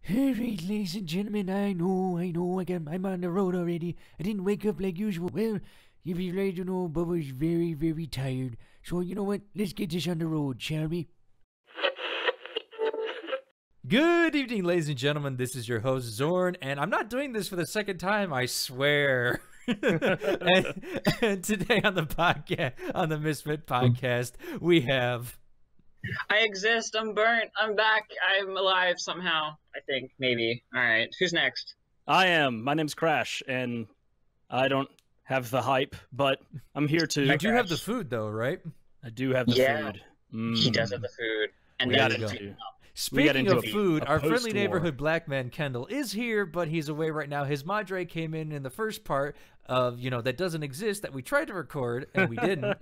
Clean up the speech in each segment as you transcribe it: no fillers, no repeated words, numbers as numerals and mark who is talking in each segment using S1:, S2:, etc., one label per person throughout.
S1: All right, ladies and gentlemen, I'm on the road already. I didn't wake up like usual. Well, if you'd like to know, Bubba's very, very tired. So, you know what? Let's get this on the road, shall we? Good evening, ladies and gentlemen. This is your host, Zorn, and I'm not doing this for the second time, I swear. and today on the podcast, on the Misfit podcast, we have...
S2: I exist. I'm burnt. I'm back. I'm alive somehow. I think. Maybe. All right. Who's next?
S3: I am. My name's Crash, and I don't have the hype, but I'm here to...
S1: You do have the food, though, right?
S3: I do have the food.
S2: He does have the food. And
S3: we got
S2: then
S3: into...
S1: Speaking of food, our friendly neighborhood black man Kendall is here, but he's away right now. His madre came in the first part of, that doesn't exist, that we tried to record, and we didn't,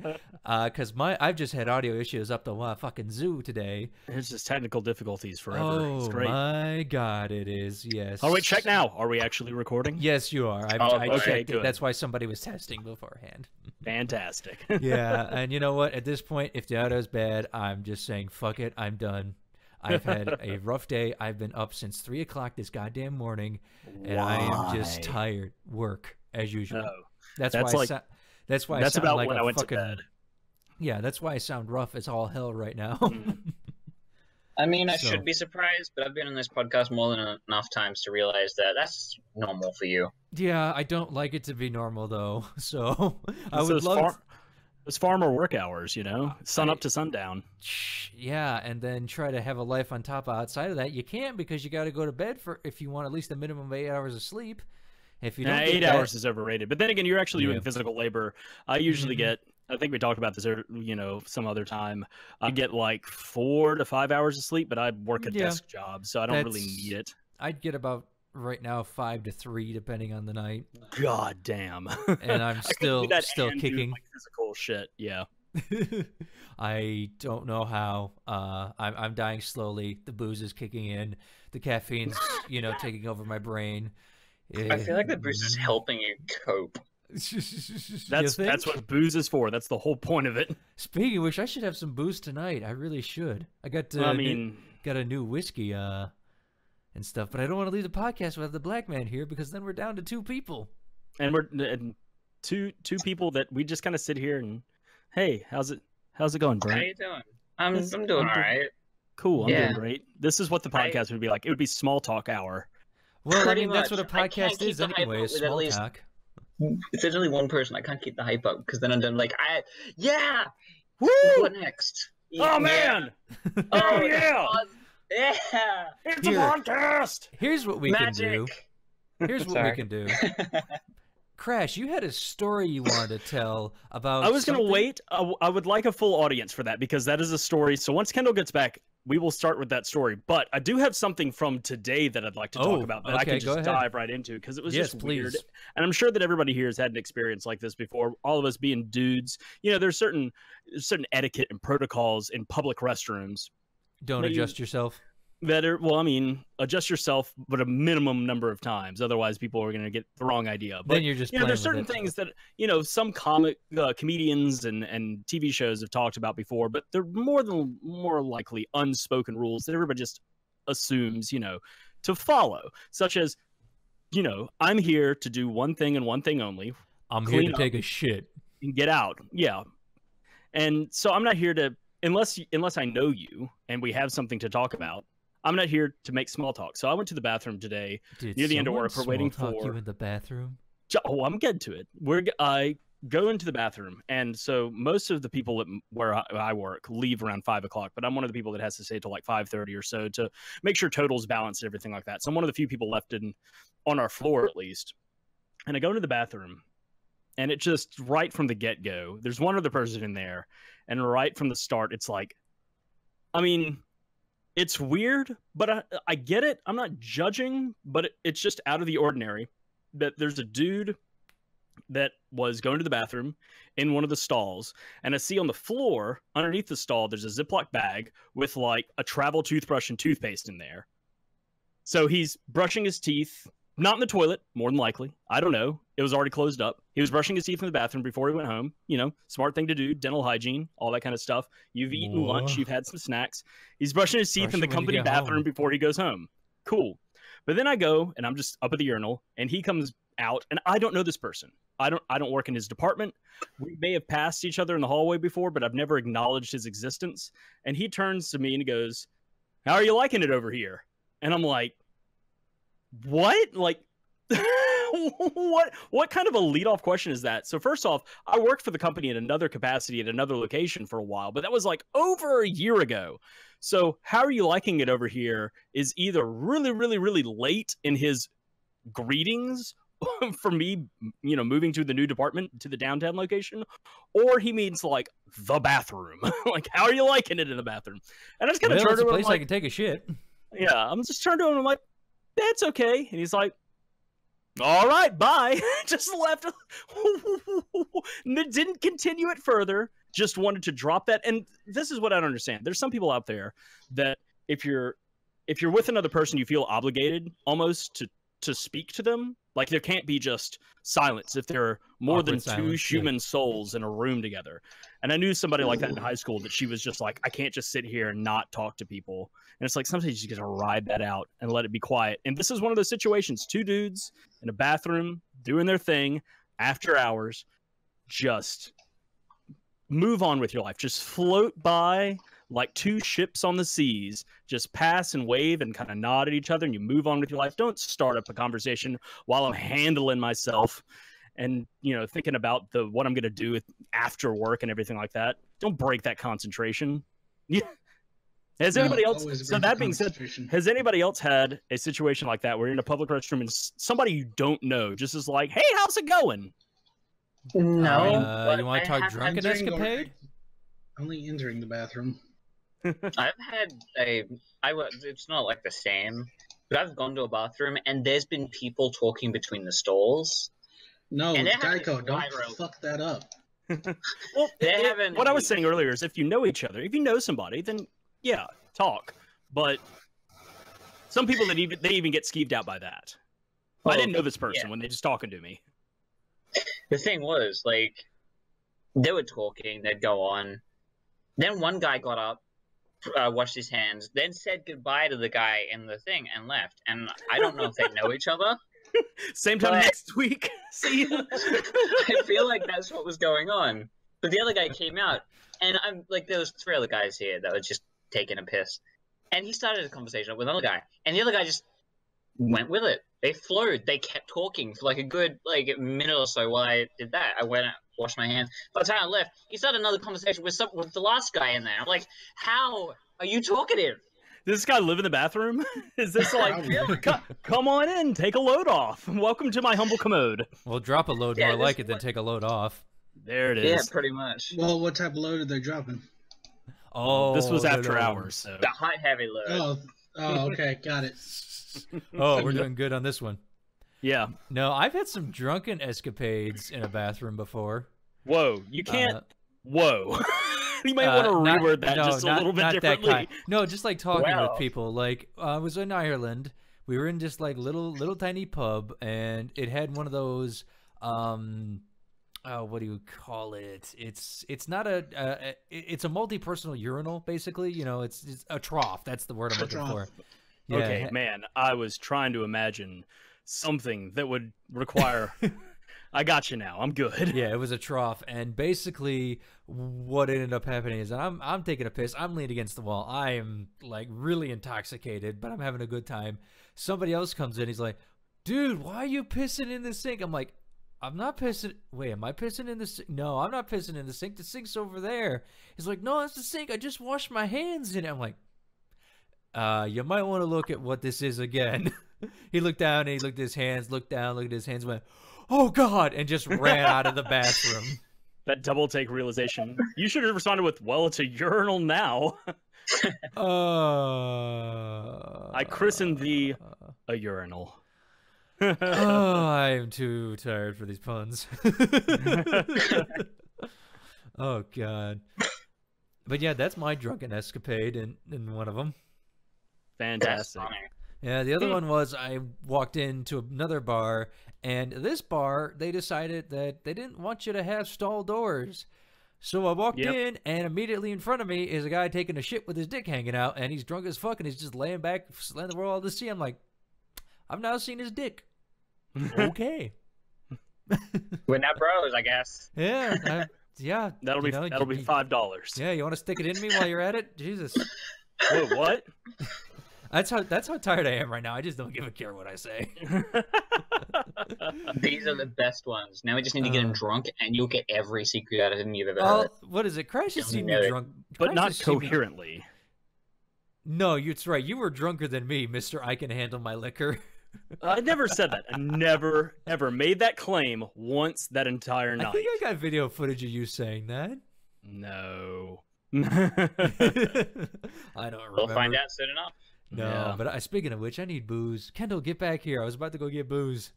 S1: because I've just had audio issues up the fucking zoo today.
S3: There's just technical difficulties forever.
S1: Oh,
S3: it's great.
S1: My God, it is, yes.
S3: Oh, wait, check now. Are we actually recording?
S1: Yes, you are.
S3: Okay, good.
S1: That's why somebody was testing beforehand.
S3: Fantastic.
S1: Yeah, and you know what? At this point, if the audio's bad, I'm just saying, fuck it, I'm done. I've had a rough day. I've been up since 3 o'clock this goddamn morning, and I am just tired. Work as usual.
S3: No.
S1: That's why I sound
S3: about
S1: like
S3: when
S1: a
S3: I went
S1: fucking,
S3: to bed.
S1: Yeah, that's why I sound rough as all hell right now.
S2: I mean, I should be surprised, but I've been on this podcast more than enough times to realize that that's normal for you.
S1: Yeah, I don't like it to be normal though. So I would love.
S3: Those farmer work hours, sun up to sundown.
S1: Yeah, and then try to have a life on top of outside of that. You can't, because you got to go to bed if you want at least a minimum of 8 hours of sleep. If you don't,
S3: 8 hours is overrated. But then again, you're actually doing physical labor. I usually get, I think we talked about this, some other time. I get like 4 to 5 hours of sleep, but I work a desk job, so I don't really need it.
S1: I'd get about right now 5 to 3 depending on the night.
S3: God damn.
S1: And I'm still kicking
S3: like physical shit. Yeah.
S1: I don't know how. I'm dying slowly. The booze is kicking in. The caffeine's taking over my brain.
S2: I feel like the booze is helping you cope.
S1: That's
S3: what booze is for. That's the whole point of it.
S1: Speaking of which, I should have some booze tonight. I really should. I got got a new whiskey and stuff, but I don't want to leave the podcast without the black man here, because then we're down to 2 people.
S3: And we're two people that we just kind of sit here and, hey, how's it going, Brent?
S2: How you doing? I'm doing all right.
S3: Cool, I'm doing great. This is what the podcast would be like. It would be small talk hour.
S1: Well, I mean, that's what a podcast is anyway, small talk.
S2: It's literally one person. I can't keep the hype up, because then I'm done
S3: Woo!
S2: What next?
S3: Oh, man! Oh, yeah!
S2: Yeah!
S3: It's a contest!
S1: Here's what we can do. Here's what we can do. Crash, you had a story you wanted to tell about
S3: I was going to wait. I would like a full audience for that, because that is a story. So once Kendall gets back, we will start with that story. But I do have something from today that I'd like to talk about that I can just dive right into, because it was just weird. And I'm sure that everybody here has had an experience like this before. All of us being dudes, there's certain etiquette and protocols in public restrooms.
S1: Don't adjust yourself.
S3: Adjust yourself, but a minimum number of times. Otherwise, people are going to get the wrong idea. But
S1: then you're just
S3: there's certain things that some comedians and TV shows have talked about before, but they're more likely unspoken rules that everybody just assumes to follow, such as I'm here to do one thing and one thing only.
S1: I'm here to take a shit
S3: and get out. Yeah, and so I'm not here to unless I know you and we have something to talk about. I'm not here to make small talk. So I went to the bathroom today near the end of work. We're waiting for
S1: you in the bathroom.
S3: Oh, I'm getting to it. I go into the bathroom, and so most of the people where I work leave around 5 o'clock, but I'm one of the people that has to stay till like 5:30 or so to make sure totals balance and everything like that. So I'm one of the few people left on our floor at least. And I go into the bathroom, and it just right from the get-go, there's one other person in there, and right from the start, it's like, it's weird, but I get it. I'm not judging, but it's just out of the ordinary that there's a dude that was going to the bathroom in one of the stalls, and I see on the floor underneath the stall, there's a Ziploc bag with like a travel toothbrush and toothpaste in there. So he's brushing his teeth, not in the toilet, more than likely. I don't know. It was already closed up. He was brushing his teeth in the bathroom before he went home. Smart thing to do, dental hygiene, all that kind of stuff. You've eaten lunch, you've had some snacks. He's brushing his teeth in the company bathroom before he goes home. Cool. But then I go and I'm just up at the urinal, and he comes out, and I don't know this person. I don't work in his department. We may have passed each other in the hallway before, but I've never acknowledged his existence. And he turns to me and he goes, "How are you liking it over here?" And I'm like, "What? Like, what kind of a leadoff question is that?" So first off, I worked for the company in another capacity at another location for a while, but that was like over a year ago. So how are you liking it over here is either really, really, really late in his greetings for me, moving to the new department to the downtown location, or he means like the bathroom. Like, how are you liking it in the bathroom? And I just kind of turned to him.
S1: It's a place I can take a shit.
S3: Yeah, I'm just turned to him. I'm like, "That's okay." And he's like, "All right, bye." Just left. Didn't continue it further. Just wanted to drop that. And this is what I don't understand. There's some people out there that if you're with another person, you feel obligated almost to speak to them. Like, there can't be just silence if there are more than two human souls in a room together. And I knew somebody like that in high school, that she was just like, "I can't just sit here and not talk to people." And it's like, sometimes you just gotta ride that out and let it be quiet. And this is one of those situations. Two dudes in a bathroom doing their thing after hours. Just move on with your life. Just float by like two ships on the seas. Just pass and wave and kind of nod at each other, and you move on with your life. Don't start up a conversation while I'm handling myself and thinking about what I'm gonna do after work and everything like that. Don't break that concentration. Yeah. Has anybody else? So that being said, has anybody else had a situation like that where you're in a public restroom and somebody you don't know just is like, "Hey, how's it going?"
S2: No.
S1: You want to talk drunken escapade?
S4: Only entering the bathroom.
S2: I've had it's not like the same, but I've gone to a bathroom and there's been people talking between the stalls.
S4: No, Geico, don't fuck that up.
S3: Well, what I was saying earlier is, if you know each other, if you know somebody, then yeah, talk. But some people they even get skeeved out by that. I didn't know this person when they just talking to me.
S2: The thing was, like, they were talking, they'd go on. Then one guy got up, washed his hands, then said goodbye to the guy in the thing and left. And I don't know if they know each other.
S3: Same time next week. See ya.
S2: I feel like that's what was going on. But the other guy came out, and I'm like, there was 3 other guys here that were just taking a piss. And he started a conversation with another guy, and the other guy just went with it. They flowed. They kept talking for like a good minute or so while I did that. I went out, washed my hands. By the time I left, he started another conversation with the last guy in there. I'm like, how are you talkative?
S3: Does this guy live in the bathroom? Is this like, come on in, take a load off. Welcome to my humble commode.
S1: Well, drop a load more like it than take a load off.
S3: There it is.
S2: Yeah, pretty much.
S4: Well, what type of load are they dropping?
S1: Oh,
S3: this was after hours. So.
S2: The high heavy load.
S4: Oh, okay, got it.
S1: Oh, we're doing good on this one.
S3: Yeah.
S1: No, I've had some drunken escapades in a bathroom before.
S3: Whoa, you can't. Whoa. You might want to reword that just a little bit differently.
S1: No, just like talking with people. Like, I was in Ireland. We were in this like little tiny pub, and it had one of those. What do you call it? It's not it's a multi-personal urinal, basically. It's a trough. That's the word I'm looking for. Yeah.
S3: Okay, man, I was trying to imagine something that would require. I got you now. I'm good.
S1: Yeah, it was a trough, and basically what ended up happening is I'm taking a piss. I'm leaning against the wall. I am like really intoxicated, but I'm having a good time. Somebody else comes in. He's like, "Dude, why are you pissing in the sink?" I'm like, "I'm not pissing. Wait, am I pissing in the sink? No, I'm not pissing in the sink. The sink's over there." He's like, "No, that's the sink. I just washed my hands in it." I'm like, you might want to look at what this is again." He looked down and he looked at his hands, looked down, looked at his hands, went, "Oh God," and just ran out of the bathroom.
S3: That double take realization. You should have responded with, "Well, it's a urinal now." I christened thee a urinal.
S1: Oh, I am too tired for these puns. Oh God. But yeah, that's my drunken escapade in one of them.
S3: Fantastic.
S1: Yeah, the other one was I walked into another bar, and this bar, they decided that they didn't want you to have stall doors. So I walked in, and immediately in front of me is a guy taking a shit with his dick hanging out, and he's drunk as fuck, and he's just laying back, letting the world to see. I'm like, I've now seen his dick. Okay.
S2: We're not bros, I guess.
S1: Yeah. Yeah.
S3: That'll be $5.
S1: Yeah, you want to stick it in me while you're at it? Jesus.
S3: Wait, what?
S1: That's how tired I am right now. I just don't give a care what I say.
S2: These are the best ones. Now we just need to get him drunk, and you'll get every secret out of him you've ever heard.
S1: What is it? Crash has seen me drunk.
S3: But not coherently.
S1: No, it's right. You were drunker than me, Mr. I can handle my liquor.
S3: I never said that. I never, ever made that claim once that entire night.
S1: I think I got video footage of you saying that.
S3: No.
S1: I don't remember.
S2: We'll find out soon enough.
S1: No,
S3: Yeah.
S1: but speaking of which, I need booze. Kendall, get back here. I was about to go get booze.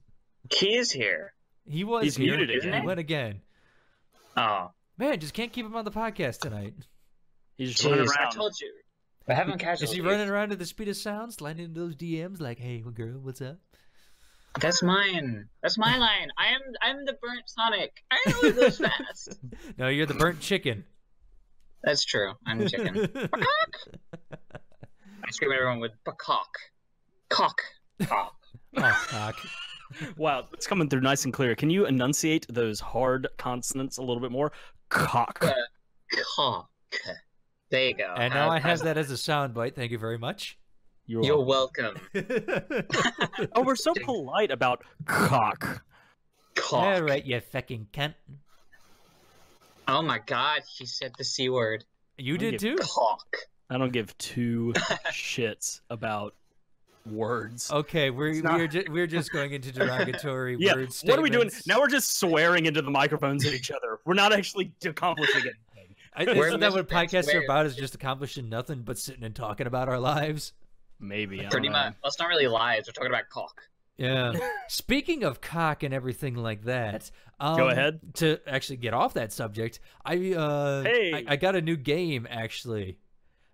S2: He is here.
S1: He's
S3: here.
S1: muted
S2: again.
S1: He went again.
S2: Oh.
S1: Man, just can't keep him on the podcast tonight.
S3: He's just running
S2: Jeez,
S3: around.
S2: I told you. I haven't casual.
S1: Is he running around at the speed of sound, sliding into those DMs like, "Hey, girl, what's up?"
S2: That's mine. That's my line. I'm the burnt Sonic. I know it goes fast.
S1: No, you're the burnt chicken.
S2: That's true. I'm the chicken. I scream at everyone with cock. Cock. Cock.
S1: Oh, cock.
S3: Wow, it's coming through nice and clear. Can you enunciate those hard consonants a little bit more? Cock.
S2: Cock. There you go.
S1: And now I have that as a soundbite. Thank you very much.
S2: You're welcome.
S3: Oh, we're so polite about cock.
S2: Cock.
S1: All right, you fucking cunt.
S2: Oh my god, he said the C word.
S1: You did too?
S2: Cock.
S3: I don't give two shits about words.
S1: Okay, we're just going into derogatory
S3: Yeah,
S1: words.
S3: what are we doing? Now we're just swearing into the microphones at each other. We're not actually accomplishing anything.
S1: Isn't that what podcasts are about? Is just accomplishing nothing but sitting and talking about our lives?
S3: Maybe.
S2: Pretty much. Well, it's not really lies. We're talking about cock.
S1: Yeah. Speaking of cock and everything like that,
S3: go ahead.
S1: To actually get off that subject, I got a new game actually.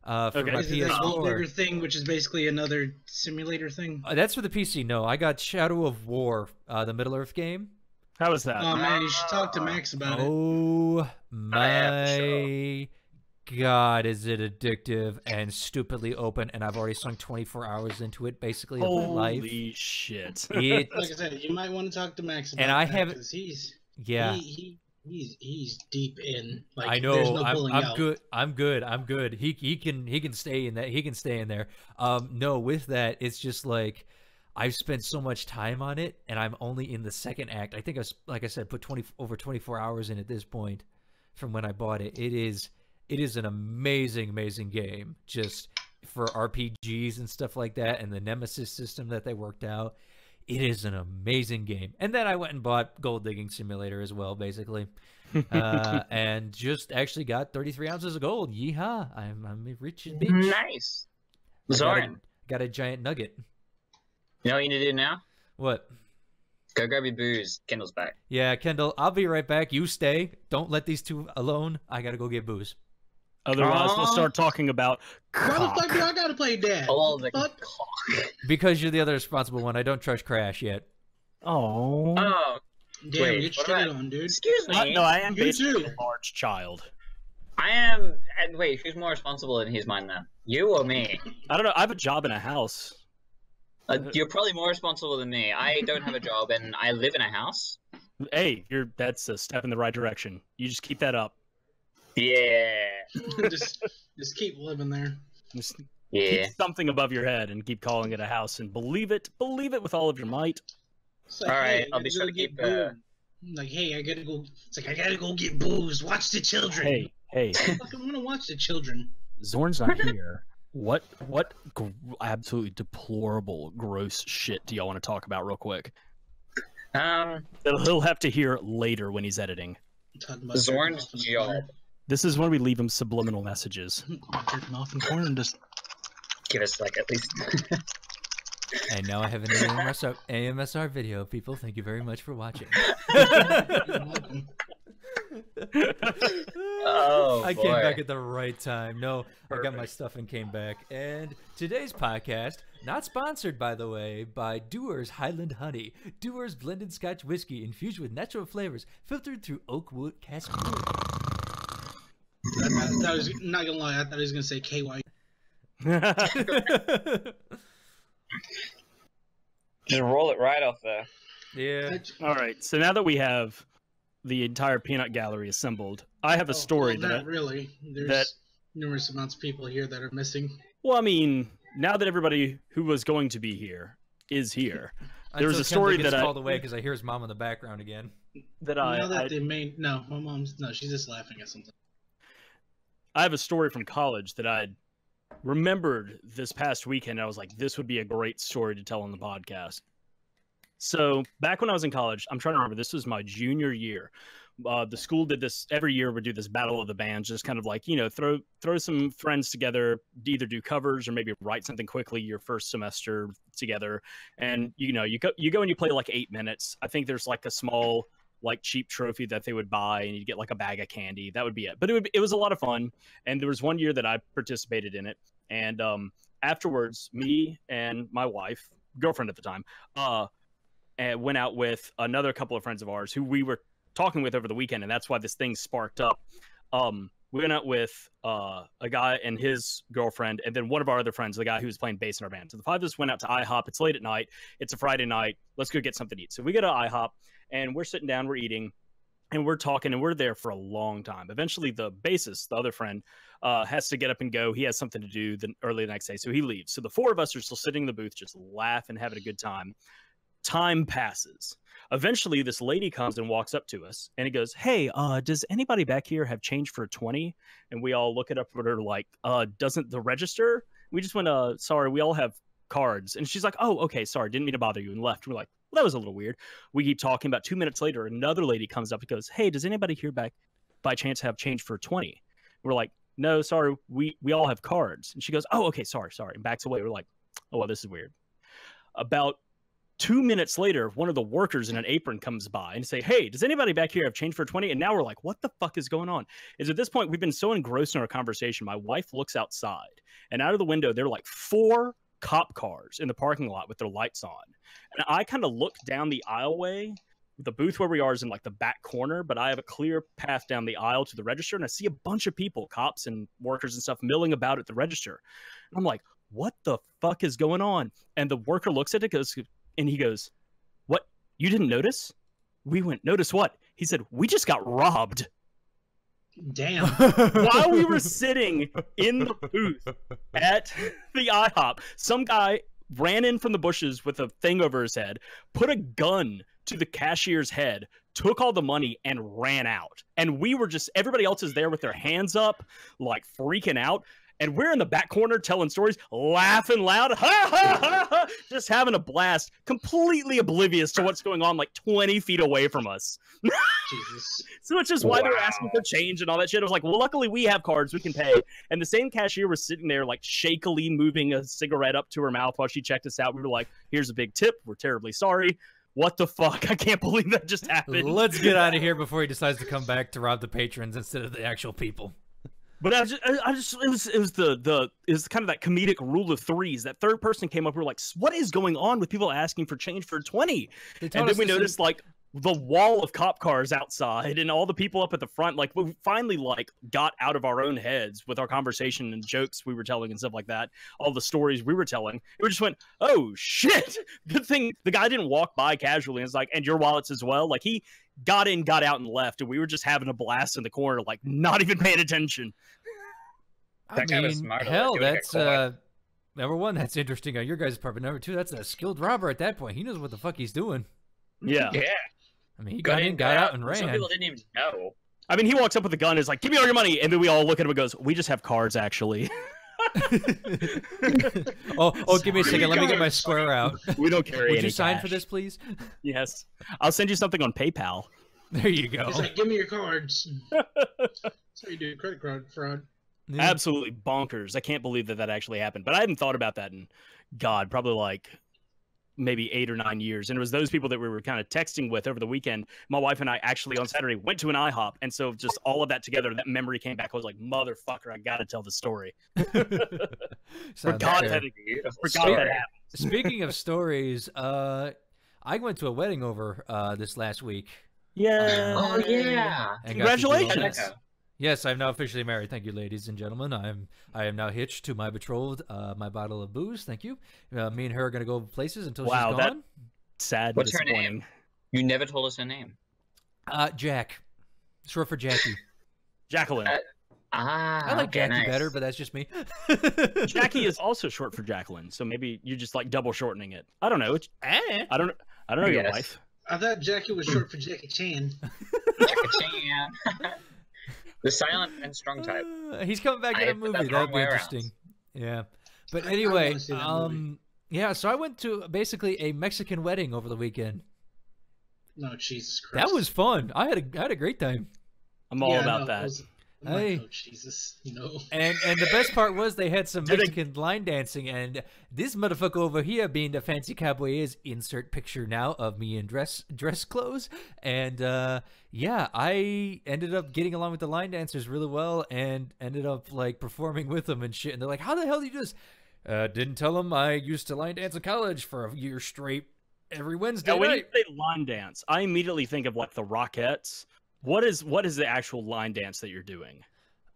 S1: For my
S4: Is it that
S1: PS4.
S4: bootlegger thing, which is basically another simulator thing?
S1: That's for the PC. No, I got Shadow of War, the Middle Earth game.
S3: How was that?
S4: Oh man, you should talk to Max about it.
S1: Oh my god, is it addictive and stupidly open, and I've already sunk 24 hours into it, basically, of my life.
S3: Holy shit.
S1: It,
S4: Like I said, you might want to talk to Max about
S1: and I
S4: that,
S1: haven't.
S4: 'cause he's deep in. Like,
S1: I know.
S4: There's no pulling out.
S1: I'm good. He can stay in that. He can stay in there. No, with that, it's just like I've spent so much time on it, and I'm only in the second act. I think like I said, put over 24 hours in at this point from when I bought it. It is an amazing game, just for RPGs and stuff like that, and the Nemesis system that they worked out. It is an amazing game. And then I went and bought Gold Digging Simulator as well, basically. And just actually got 33 ounces of gold. Yeehaw. I'm a rich bitch.
S2: Nice. Zorn.
S1: Got a giant nugget.
S2: You know what you need to do now?
S1: What?
S2: Go grab your booze. Kendall's back.
S1: Yeah, Kendall, I'll be right back. You stay. Don't let these two alone. I gotta go get booze.
S3: Otherwise, we'll start talking about
S4: Why the
S3: cock.
S4: fuck do I gotta play dad?
S2: All the
S4: Fuck.
S2: cock.
S1: Because you're the other responsible one. I don't trust Crash yet.
S3: Oh.
S2: Oh,
S4: Damn,
S2: Wait,
S4: get
S2: what
S4: shit
S2: about-
S4: on, dude.
S2: excuse me.
S3: No, I am
S4: You
S3: basically
S4: too.
S3: a large child.
S2: I am. And wait, who's more responsible in his mind then? You or me?
S3: I don't know. I have a job in a house.
S2: You're probably more responsible than me. I don't have a job and I live in a house.
S3: Hey, that's a step in the right direction. You just keep that up.
S2: Yeah.
S4: just keep living there.
S3: Just
S2: Yeah.
S3: keep something above your head and keep calling it a house and believe it with all of your might.
S4: It's like,
S2: All right,
S4: hey,
S2: I'll be
S4: gotta
S2: sure
S4: go
S2: to
S4: get
S2: keep,
S4: booze. Like, hey, I gotta go. It's like I gotta go get booze. Watch the children.
S3: Hey,
S4: Fuck, I wanna watch the children.
S3: Zorn's not here. What absolutely deplorable, gross shit do y'all want to talk about real quick? That he'll have to hear later when he's editing.
S4: Talking about
S2: Zorn's
S4: jerking off in the
S2: job.
S3: This is when we leave him subliminal messages.
S4: corner. Jerking off in the corner and just.
S2: Give us like at least.
S1: And now I have an AMSR video, people. Thank you very much for watching.
S2: Oh,
S1: I
S2: boy.
S1: came back at the right time. No, I got my stuff and came back. And today's podcast, not sponsored, by the way, by Dewar's Highland Honey. Dewar's blended Scotch whiskey infused with natural flavors, filtered through oak wood cask wood.
S4: I was not gonna lie. I thought he was gonna say KY.
S2: Just roll it right off there.
S1: Yeah.
S3: All right. So now that we have the entire peanut gallery assembled, I have a story
S4: well,
S3: that
S4: not really. There's numerous amounts of people here that are missing.
S3: Well, I mean, now that everybody who was going to be here is here, there was a story that
S1: called away because I hear his mom in the background again.
S4: No, my mom's she's just laughing at something.
S3: I have a story from college that I remembered this past weekend. I was like, this would be a great story to tell on the podcast. So back when I was in college, I'm trying to remember, this was my junior year. The school did this every year. Would do this battle of the bands, just kind of like, you know, throw some friends together, either do covers or maybe write something quickly your first semester together. And you know, you go and you play like 8 minutes. I think there's like a small, like, cheap trophy that they would buy, and you get like a bag of candy. That would be it. But it was a lot of fun. And there was one year that I participated in it, and afterwards, me and my wife, girlfriend at the time, and went out with another couple of friends of ours who we were talking with over the weekend, and that's why this thing sparked up. We went out with a guy and his girlfriend, and then one of our other friends, the guy who was playing bass in our band. So the five of us went out to IHOP. It's late at night. It's a Friday night. Let's go get something to eat. So we go to IHOP, and we're sitting down, we're eating, and we're talking, and we're there for a long time. Eventually, the bassist, the other friend, has to get up and go. He has something to do early the next day, so he leaves. So the four of us are still sitting in the booth, just laughing, having a good time. Time passes. Eventually, this lady comes and walks up to us, and he goes, "Hey, does anybody back here have change for a 20?" And we all look it up at her like, doesn't the register? We just went, sorry, we all have cards. And she's like, "Oh, okay, sorry, didn't mean to bother you," and left. We're like, well, that was a little weird. We keep talking. About 2 minutes later, another lady comes up and goes, "Hey, does anybody here back by chance have change for a 20?" We're like, "No, sorry, we all have cards." And she goes, "Oh, okay, sorry," and backs away. We're like, "Oh, well, this is weird." About 2 minutes later, one of the workers in an apron comes by and say, "Hey, does anybody back here have change for a 20?" And now we're like, what the fuck is going on? Is at this point, we've been so engrossed in our conversation, my wife looks outside, and out of the window, there are like 4 cop cars in the parking lot with their lights on. And I kind of look down the aisleway. The booth where we are is in like the back corner, but I have a clear path down the aisle to the register, and I see a bunch of people, cops and workers and stuff, milling about at the register. And I'm like, what the fuck is going on? And the worker looks at it, and he goes, "What? You didn't notice?" We went, "Notice what?" He said, "We just got robbed."
S4: Damn.
S3: While we were sitting in the booth at the IHOP, some guy ran in from the bushes with a thing over his head, put a gun to the cashier's head, took all the money, and ran out. And we were just, everybody else is there with their hands up, like freaking out. And we're in the back corner telling stories, laughing loud, ha, ha, ha, ha, just having a blast, completely oblivious to what's going on like 20 feet away from us.
S4: Jesus.
S3: So it's just why they're asking for change and all that shit. I was like, well, luckily we have cards, we can pay. And the same cashier was sitting there like shakily moving a cigarette up to her mouth while she checked us out. We were like, "Here's a big tip. We're terribly sorry." What the fuck? I can't believe that just happened.
S1: Let's get out of here before he decides to come back to rob the patrons instead of the actual people.
S3: But it was kind of that comedic rule of threes. That third person came up. We were like, "What is going on with people asking for change for 20?" And then we noticed like the wall of cop cars outside and all the people up at the front. Like, we finally like got out of our own heads with our conversation and jokes we were telling and stuff like that. All the stories we were telling. We just went, "Oh shit!" Good thing the guy didn't walk by casually and was like, "And your wallets as well." Like, he got in, got out, and left, and we were just having a blast in the corner, like not even paying attention.
S1: I mean, hell, that's number one, that's interesting on your guys' part, but number two, that's a skilled robber at that point. He knows what the fuck he's doing.
S3: Yeah.
S1: I mean, he got in, got out, and ran.
S2: Some people didn't even know.
S3: I mean, he walks up with a gun and is like, "Give me all your money," and then we all look at him and goes, "We just have cards, actually."
S1: oh, give me a second. Let me get my square out.
S3: We don't carry any
S1: Would you sign
S3: cash.
S1: for this, please?
S3: Yes. I'll send you something on PayPal.
S1: There you go.
S4: He's like, "Give me your cards." That's how you do credit card fraud.
S1: Yeah.
S3: Absolutely bonkers. I can't believe that actually happened. But I hadn't thought about that in, God, probably like maybe 8 or 9 years. And it was those people that we were kind of texting with over the weekend. My wife and I actually on Saturday went to an IHOP. And so just all of that together, that memory came back. I was like, motherfucker, I got to tell the story. Forgot that happened.
S1: Speaking of stories, I went to a wedding over this last week.
S3: Yeah.
S2: Oh, yeah.
S1: And got to do all
S3: Congratulations.
S1: that. Yes, I'm now officially married. Thank you, ladies and gentlemen. I am now hitched to my betrothed, my bottle of booze. Thank you. Me and her are gonna go places until she's gone.
S3: That's sad.
S2: What's her
S3: disappointing.
S2: name? You never told us her name.
S1: Jack, short for Jackie.
S3: Jacqueline.
S1: I like Jackie
S2: nice.
S1: better, but that's just me.
S3: Jackie is also short for Jacqueline, so maybe you're just like double shortening it. I don't know. I don't know your
S2: Yes.
S3: wife.
S4: I thought Jackie was short for Jackie Chan.
S2: Jackie Chan. The silent and strong type.
S1: He's coming back in a movie.
S2: that's the
S1: That'd
S2: wrong
S1: be
S2: way around.
S1: interesting. Yeah, but
S4: I
S1: anyway,
S4: wanna see that movie.
S1: yeah. So I went to basically a Mexican wedding over the weekend.
S4: No, Jesus Christ.
S1: That was fun. I had a great time.
S3: I'm all about
S4: no,
S3: that.
S4: I'm like,
S1: Hey.
S4: oh, Jesus, no.
S1: And the best part was they had some
S3: Did they-
S1: Mexican line dancing, and this motherfucker over here, being the fancy cowboy is, insert picture now of me in dress clothes, and yeah, I ended up getting along with the line dancers really well, and ended up like performing with them and shit. And they're like, "How the hell do you do this?" Didn't tell them I used to line dance in college for a year straight, every Wednesday
S3: Now, when you
S1: night.
S3: say line dance, I immediately think of like the Rockettes. What is the actual line dance that you're doing?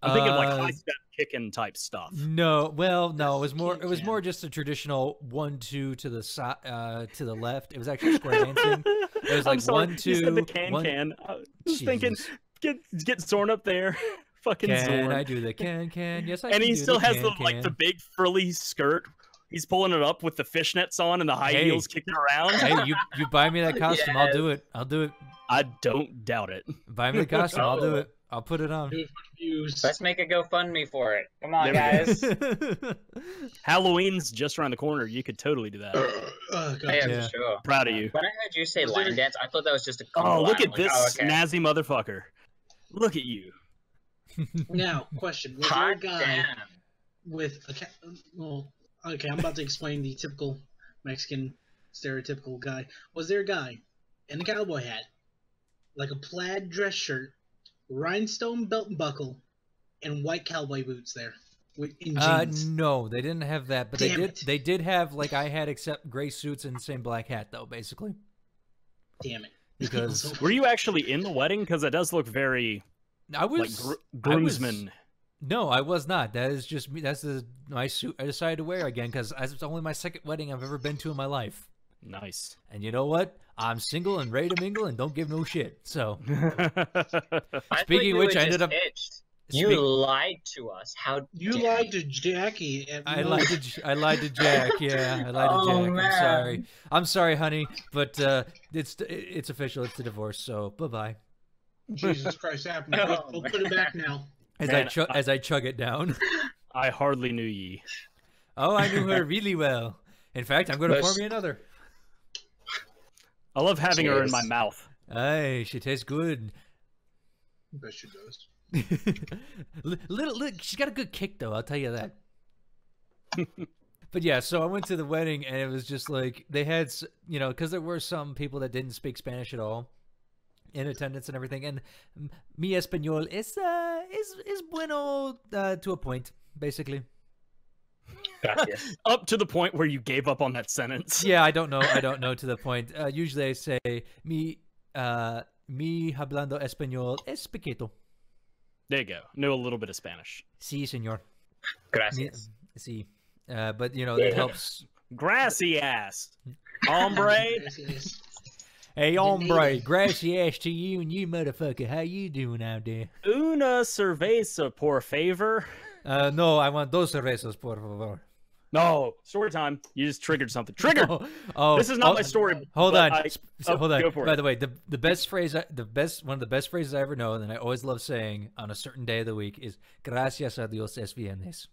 S3: I'm thinking like high step kicking type stuff.
S1: No, well, no, it was more.
S4: Can
S1: It was more just a traditional 1-2 to the side, to the left. It was actually square dancing. It was like
S3: I'm sorry,
S1: 1-2.
S3: You said the can. I was thinking, get Zorn up there, fucking
S1: Can
S3: Zorn.
S1: I do the can? Yes, I
S3: And
S1: can
S3: he
S1: do
S3: still
S1: the
S3: has
S1: can,
S3: the like the big frilly skirt. He's pulling it up with the fishnets on and the high
S1: Hey.
S3: heels kicking around.
S1: Hey, you buy me that costume, I'll do it. I'll do it.
S3: I don't doubt it.
S1: Buy me the costume, I'll do
S2: Oh.
S1: it. I'll put it on.
S4: Do it for views.
S2: Let's make a GoFundMe for it. Come on,
S3: There we
S2: guys.
S3: Halloween's just around the corner. You could totally do that.
S4: Oh, God.
S2: Yeah,
S1: Yeah.
S2: for sure.
S3: Proud of you.
S2: When I heard you say
S4: Was there-
S2: line dance, I thought that was just a
S3: Oh,
S2: cool
S3: look
S2: line.
S3: at this
S2: okay.
S3: snazzy motherfucker. Look at you.
S4: Now, question. Was there a
S2: Hot
S4: guy
S2: damn.
S4: with a well, okay, I'm about to explain the typical Mexican stereotypical guy. Was there a guy in a cowboy hat, like a plaid dress shirt, rhinestone belt and buckle, and white cowboy boots there? In jeans.
S1: No, they didn't have that, but
S4: Damn it.
S1: they did have like I had, except gray suits and the same black hat though, basically.
S4: Damn it.
S1: Because
S4: So-
S3: Were you actually in the wedding? Because it does look very
S1: I was
S3: like
S1: I was-
S3: groomsman.
S1: No, I was not. That is just me. That's my suit I decided to wear again because it's only my second wedding I've ever been to in my life.
S3: Nice.
S1: And you know what? I'm single and ready to mingle and don't give no shit. So,
S2: I thought
S1: Speaking
S2: you
S1: of which,
S2: were
S1: I ended
S2: just
S1: up-
S2: hitched. You
S1: Speak-
S2: lied to us. How
S4: You
S2: dare
S4: lied to Jackie.
S1: I lied to Jack. Yeah, I lied to
S2: Oh,
S1: Jack.
S2: man.
S1: I'm sorry. I'm sorry, honey, but it's official. It's a divorce. So bye bye.
S4: Jesus Christ, happened.
S2: Oh,
S4: We'll put it back now.
S1: As
S3: Man,
S1: as I chug it down.
S3: I hardly knew ye.
S1: Oh, I knew her really well. In fact, I'm going to pour
S2: Let's-
S1: me another.
S3: I love having her in my
S2: Cheers.
S3: mouth.
S1: Hey, she tastes good.
S4: Bet she does.
S1: Little, she's got a good kick though. I'll tell you that. But yeah, so I went to the wedding and it was just like they had, because there were some people that didn't speak Spanish at all in attendance and everything. And mi español is bueno to a point, basically.
S2: Gracias.
S3: Up to the point where you gave up on that sentence.
S1: Yeah, I don't know to the point. Usually I say mi hablando español es poquito.
S3: There you go. Know a little bit of Spanish.
S1: Sí, señor.
S2: Gracias.
S1: Sí. But that helps.
S3: Grassy ass. Hombre.
S4: Yes, yes.
S1: Hey, hombre,
S4: native.
S1: gracias to you and you, motherfucker. How you doing out there?
S3: Una cerveza, por favor.
S1: No, I want dos cervezas, por favor.
S3: No. Story time. You just triggered something. Triggered!
S1: Oh,
S3: This is not my story.
S1: Hold
S3: but
S1: on, hold on.
S3: Go for
S1: By
S3: it.
S1: the way, the best phrase, one of the best phrases I ever know, and I always love saying on a certain day of the week is "Gracias a Dios es viernes."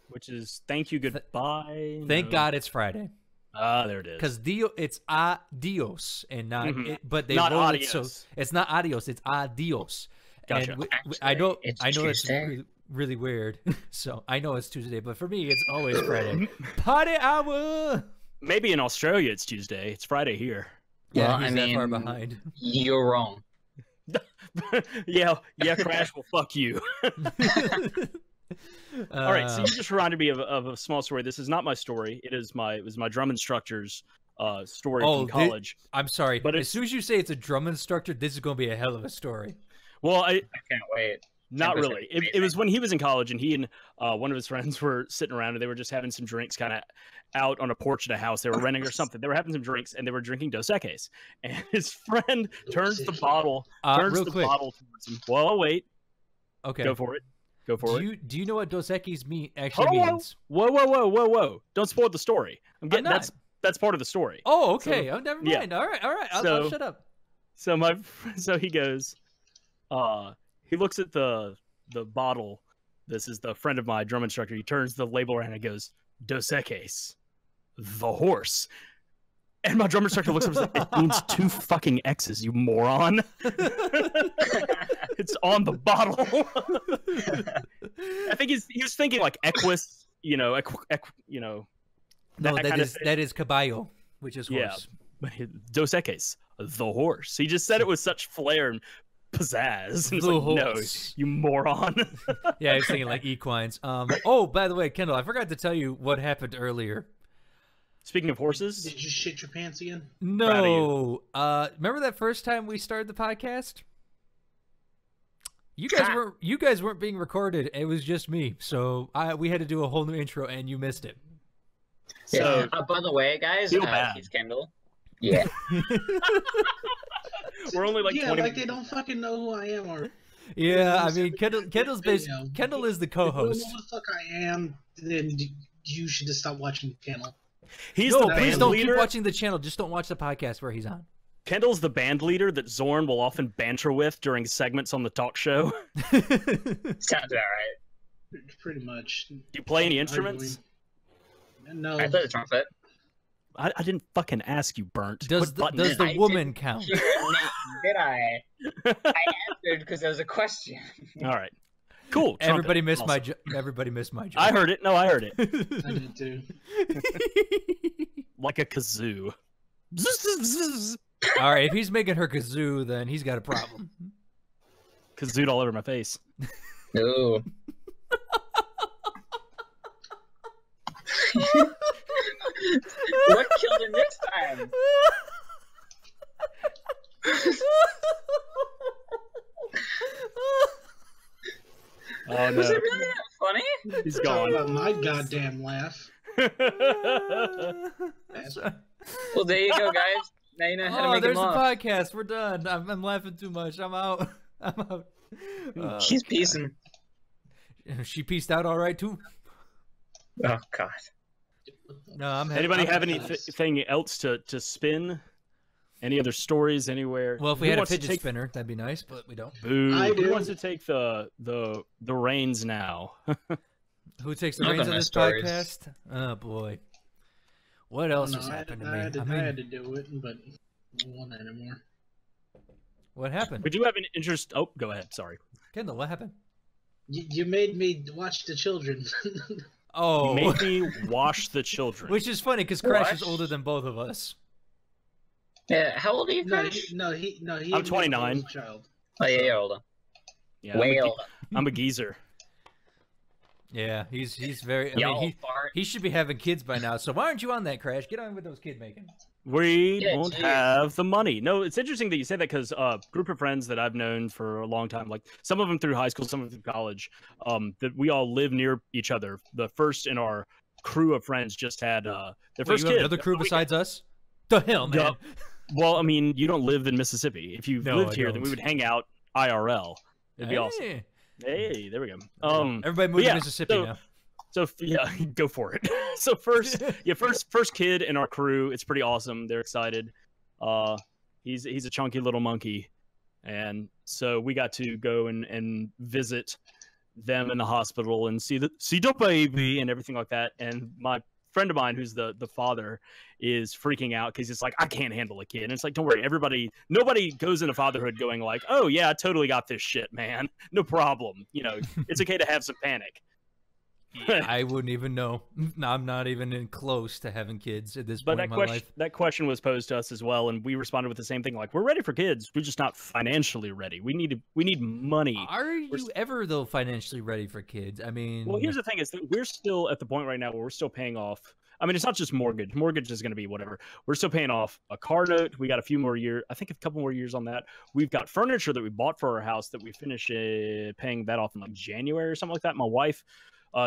S3: Which is thank you, goodbye.
S1: Thank God it's Friday,
S3: Ah, there it is.
S1: because it's a Dios and not.
S3: Mhm.
S1: But they
S3: Not
S1: roll it so
S3: adios.
S1: it's not adios, it's a Dios.
S3: Gotcha.
S1: And I know
S2: It's
S1: it's
S2: Tuesday.
S1: really, really weird. So I know it's Tuesday, but for me it's always Friday. Party hour.
S3: Maybe in Australia it's Tuesday. It's Friday here.
S1: Yeah,
S2: Well,
S1: he's
S2: I
S1: that far
S2: mean-
S1: behind.
S2: You're wrong.
S3: yeah, Crash. Well, fuck you. All right, so you just reminded me of a small story. This is not my story. It was my drum instructor's story
S1: Oh,
S3: from college.
S1: I'm sorry,
S3: But
S1: as
S3: it's-
S1: soon as you say it's a drum instructor, this is going to be a hell of a story.
S3: Well,
S2: I can't wait.
S3: Not
S2: 10%
S3: really. It was when he was in college, and he and one of his friends were sitting around, and they were just having some drinks, kind of out on a porch at a house they were renting or something. They were having some drinks, and they were drinking Dos Equis. And his friend turns the bottle,
S1: real quick.
S3: bottle towards him. Well, wait.
S1: Okay.
S3: Go for it. Go for it.
S1: Do you know what Dos Equis actually means?
S3: Whoa! Don't spoil the story. I'm getting that's part of the story.
S1: Oh, okay.
S3: So,
S1: Never mind. Yeah. All right. I'll shut up.
S3: So he goes. He looks at the bottle. This is the friend of my drum instructor. He turns the label around and goes, Dos Equis, the horse. And my drum instructor looks up and says, it means 2 fucking X's, you moron. It's on the bottle. I think he was thinking like equus,
S1: No, that is caballo, which is horse.
S3: Yeah, but Dos Equis, the horse. He just said it with such flair and pizzazz. And like, no, you moron.
S1: Yeah, I was thinking like equines. Oh, by the way, Kendall, I forgot to tell you what happened earlier.
S3: Speaking of horses,
S4: did you shit your pants again?
S1: No. Remember that first time we started the podcast? You guys weren't being recorded. It was just me. So we had to do a whole new intro, and you missed it.
S2: So, by the way, guys, he's Kendall. Yeah.
S3: We're only like 20
S4: like they don't fucking know who I am, or
S1: yeah. I mean, Kendall's basically Kendall is the co-host.
S4: If you know who the fuck I am, then you should just stop watching the channel.
S3: He's the band
S1: please don't
S3: leader.
S1: keep watching the channel. Just don't watch the podcast where he's on.
S3: Kendall's the band leader that Zorn will often banter with during segments on the talk show.
S2: Sounds about right.
S4: Pretty much.
S3: Do you play any instruments?
S4: No.
S2: I play the trumpet.
S3: I didn't fucking ask you, Burnt.
S1: Does the woman count?
S2: Did I? I answered because there was a question.
S3: All right. Cool.
S1: Everybody missed my joke. Everybody missed my joke.
S3: I heard it. No, I heard it.
S4: I did too.
S3: Like a kazoo.
S1: All right, if he's making her kazoo, then he's got a problem.
S3: Kazooed all over my face.
S2: No. What killed him this time?
S3: Oh, no.
S2: Was it really that funny?
S3: He's
S4: Talking
S3: gone.
S4: about my goddamn laugh.
S2: Well, there you go, guys. Now you know how to make
S1: there's
S2: him
S1: the
S2: laugh.
S1: podcast. We're done. I'm laughing too much. I'm out. I'm out.
S2: She's piecing.
S1: She pieced out all right too.
S2: Oh God.
S1: No, I'm.
S3: Anybody have anything else to spin? Any other stories anywhere?
S1: Well, if we had a fidget spinner, that'd be nice, but we don't.
S3: Boo.
S4: I do.
S3: Who wants to take the reins now?
S1: Who takes the reins of this podcast? Oh boy. What else has happened to me?
S4: I had to do it, but I don't want it anymore.
S1: What happened?
S3: We do have an interest. Oh, go ahead. Sorry.
S1: Kendall, what happened?
S4: You made me watch the children.
S1: Oh.
S3: You made me wash the children.
S1: Which is funny because Crash is older than both of us.
S2: Yeah, how old are you, Crash?
S4: No,
S3: I'm 29.
S4: Child.
S2: Oh yeah, you're older.
S3: Yeah,
S2: Way older.
S3: I'm a geezer.
S1: Yeah, he's very. I mean, he should be having kids by now. So why aren't you on that, Crash? Get on with those kid making.
S3: We don't have the money. No, it's interesting that you say that because a group of friends that I've known for a long time, like some of them through high school, some of them through college, that we all live near each other. The first in our crew of friends just had their first kid.
S1: Another crew besides us? The hell, man.
S3: Well, I mean, you don't live in Mississippi. If you lived here, then we would hang out IRL. It'd be awesome. Hey, there we go.
S1: Everybody move to Mississippi now.
S3: So yeah, go for it. So first kid in our crew. It's pretty awesome. They're excited. He's a chunky little monkey, and so we got to go and visit them in the hospital and see the baby and everything like that. And my friend of mine, who's the father, is freaking out because it's like, I can't handle a kid. And it's like, don't worry, nobody goes into fatherhood going like, oh yeah, I totally got this shit, man. No problem. You know, it's okay to have some panic.
S1: I wouldn't even know. I'm not even close to having kids at this point in my life.
S3: That question was posed to us as well, and we responded with the same thing. Like, we're ready for kids. We're just not financially ready. We need money.
S1: Are you ever though financially ready for kids? I mean,
S3: well, here's the thing: is that we're still at the point right now where we're still paying off. I mean, it's not just mortgage. Mortgage is going to be whatever. We're still paying off a car note. We got a few more years. I think a couple more years on that. We've got furniture that we bought for our house that we finish paying that off in like January or something like that. My wife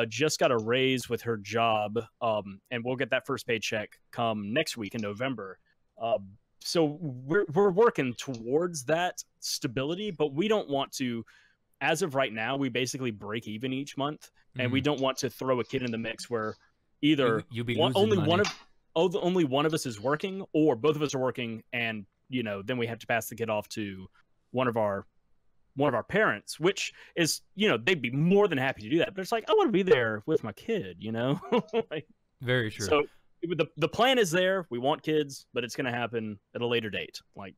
S3: just got a raise with her job, and we'll get that first paycheck come next week in November. So we're working towards that stability, but we don't want to. As of right now, we basically break even each month, and we don't want to throw a kid in the mix where either only one of us is working, or both of us are working, and then we have to pass the kid off to one of our parents, which is they'd be more than happy to do that. But it's like, I want to be there with my kid, like,
S1: very true.
S3: So the plan is there. We want kids, but it's going to happen at a later date. Like,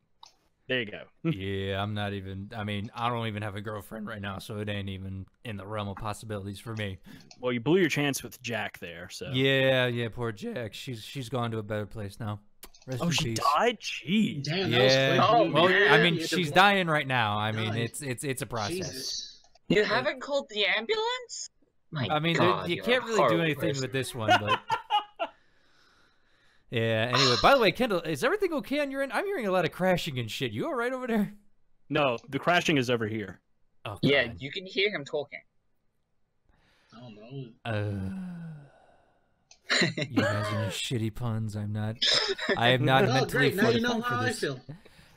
S3: there you go.
S1: Yeah, I'm not even. I mean, I don't even have a girlfriend right now, so it ain't even in the realm of possibilities for me.
S3: Well, you blew your chance with Jack there. So
S1: yeah, poor Jack. She's gone to a better place now. Rest in
S3: she
S1: peace.
S3: died. Jeez.
S4: Damn,
S1: Yeah.
S4: that was quick.
S2: Oh,
S1: Well, I mean,
S4: You
S1: she's
S4: had to-
S1: dying right now. I mean,
S4: Dying.
S1: it's a process.
S4: Jesus.
S2: You haven't called the ambulance? My
S1: I mean,
S2: God,
S1: you
S2: you're
S1: can't
S2: a
S1: really do
S2: horrible
S1: anything
S2: person.
S1: with this one, but. Yeah, anyway, by the way, Kendall, is everything okay on your end? I'm hearing a lot of crashing and shit. You all right over there?
S3: No, the crashing is over here.
S1: Oh,
S2: Yeah,
S1: God.
S2: you can hear him talking.
S4: I don't know.
S1: You guys are shitty puns. I am not
S4: Oh,
S1: mentally
S4: great. Now you know
S1: fortified for
S4: how I
S1: this.
S4: feel.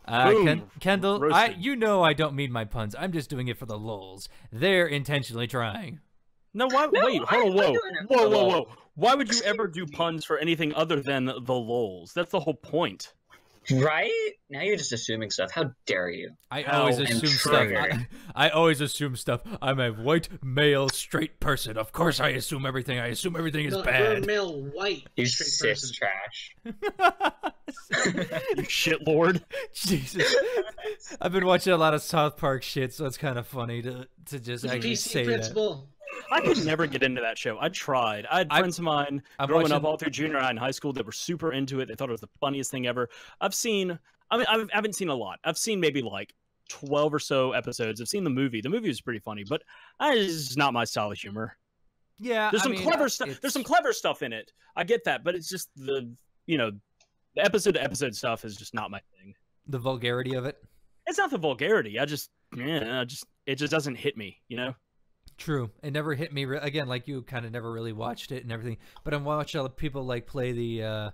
S3: Boom.
S1: Kendall,
S3: Roasted.
S1: I don't mean my puns. I'm just doing it for the lulz. They're intentionally trying.
S3: No, why?
S2: No,
S3: Wait, hold on,
S2: I'm
S3: whoa,
S2: doing it
S3: whoa,
S2: for the
S3: whoa,
S2: lulz.
S3: whoa! Why would you ever do puns for anything other than the lulz? That's the whole point.
S2: Right? Now you're just assuming stuff. How dare you?
S1: I
S3: How
S1: always assume stuff.
S2: triggered.
S1: I always assume stuff. I'm a white, male, straight person. Of course I assume everything. I assume everything is
S4: No, you're a
S1: bad.
S4: male, white,
S2: You
S4: straight
S2: cis
S4: person.
S2: trash.
S3: You shit lord.
S1: Jesus. I've been watching a lot of South Park shit, so it's kind of funny to just actually
S4: PC
S1: say that.
S4: principal.
S3: I could never get into that show. I tried. I had friends of mine
S1: I'm
S3: growing up
S1: watching-
S3: all through junior high and high school that were super into it. They thought it was the funniest thing ever. I haven't seen a lot. I've seen maybe like 12 or so episodes. I've seen the movie. The movie was pretty funny, but it's not my style of humor.
S1: Yeah,
S3: There's
S1: I
S3: some
S1: mean,
S3: clever stuff.
S1: it's-
S3: There's some clever stuff in it. I get that, but it's just the episode to episode stuff is just not my thing.
S1: the vulgarity of it.
S3: It's not the vulgarity. It just doesn't hit me,
S1: True. It never hit me again. Like you, kind of never really watched it and everything. But I'm watching other people like play the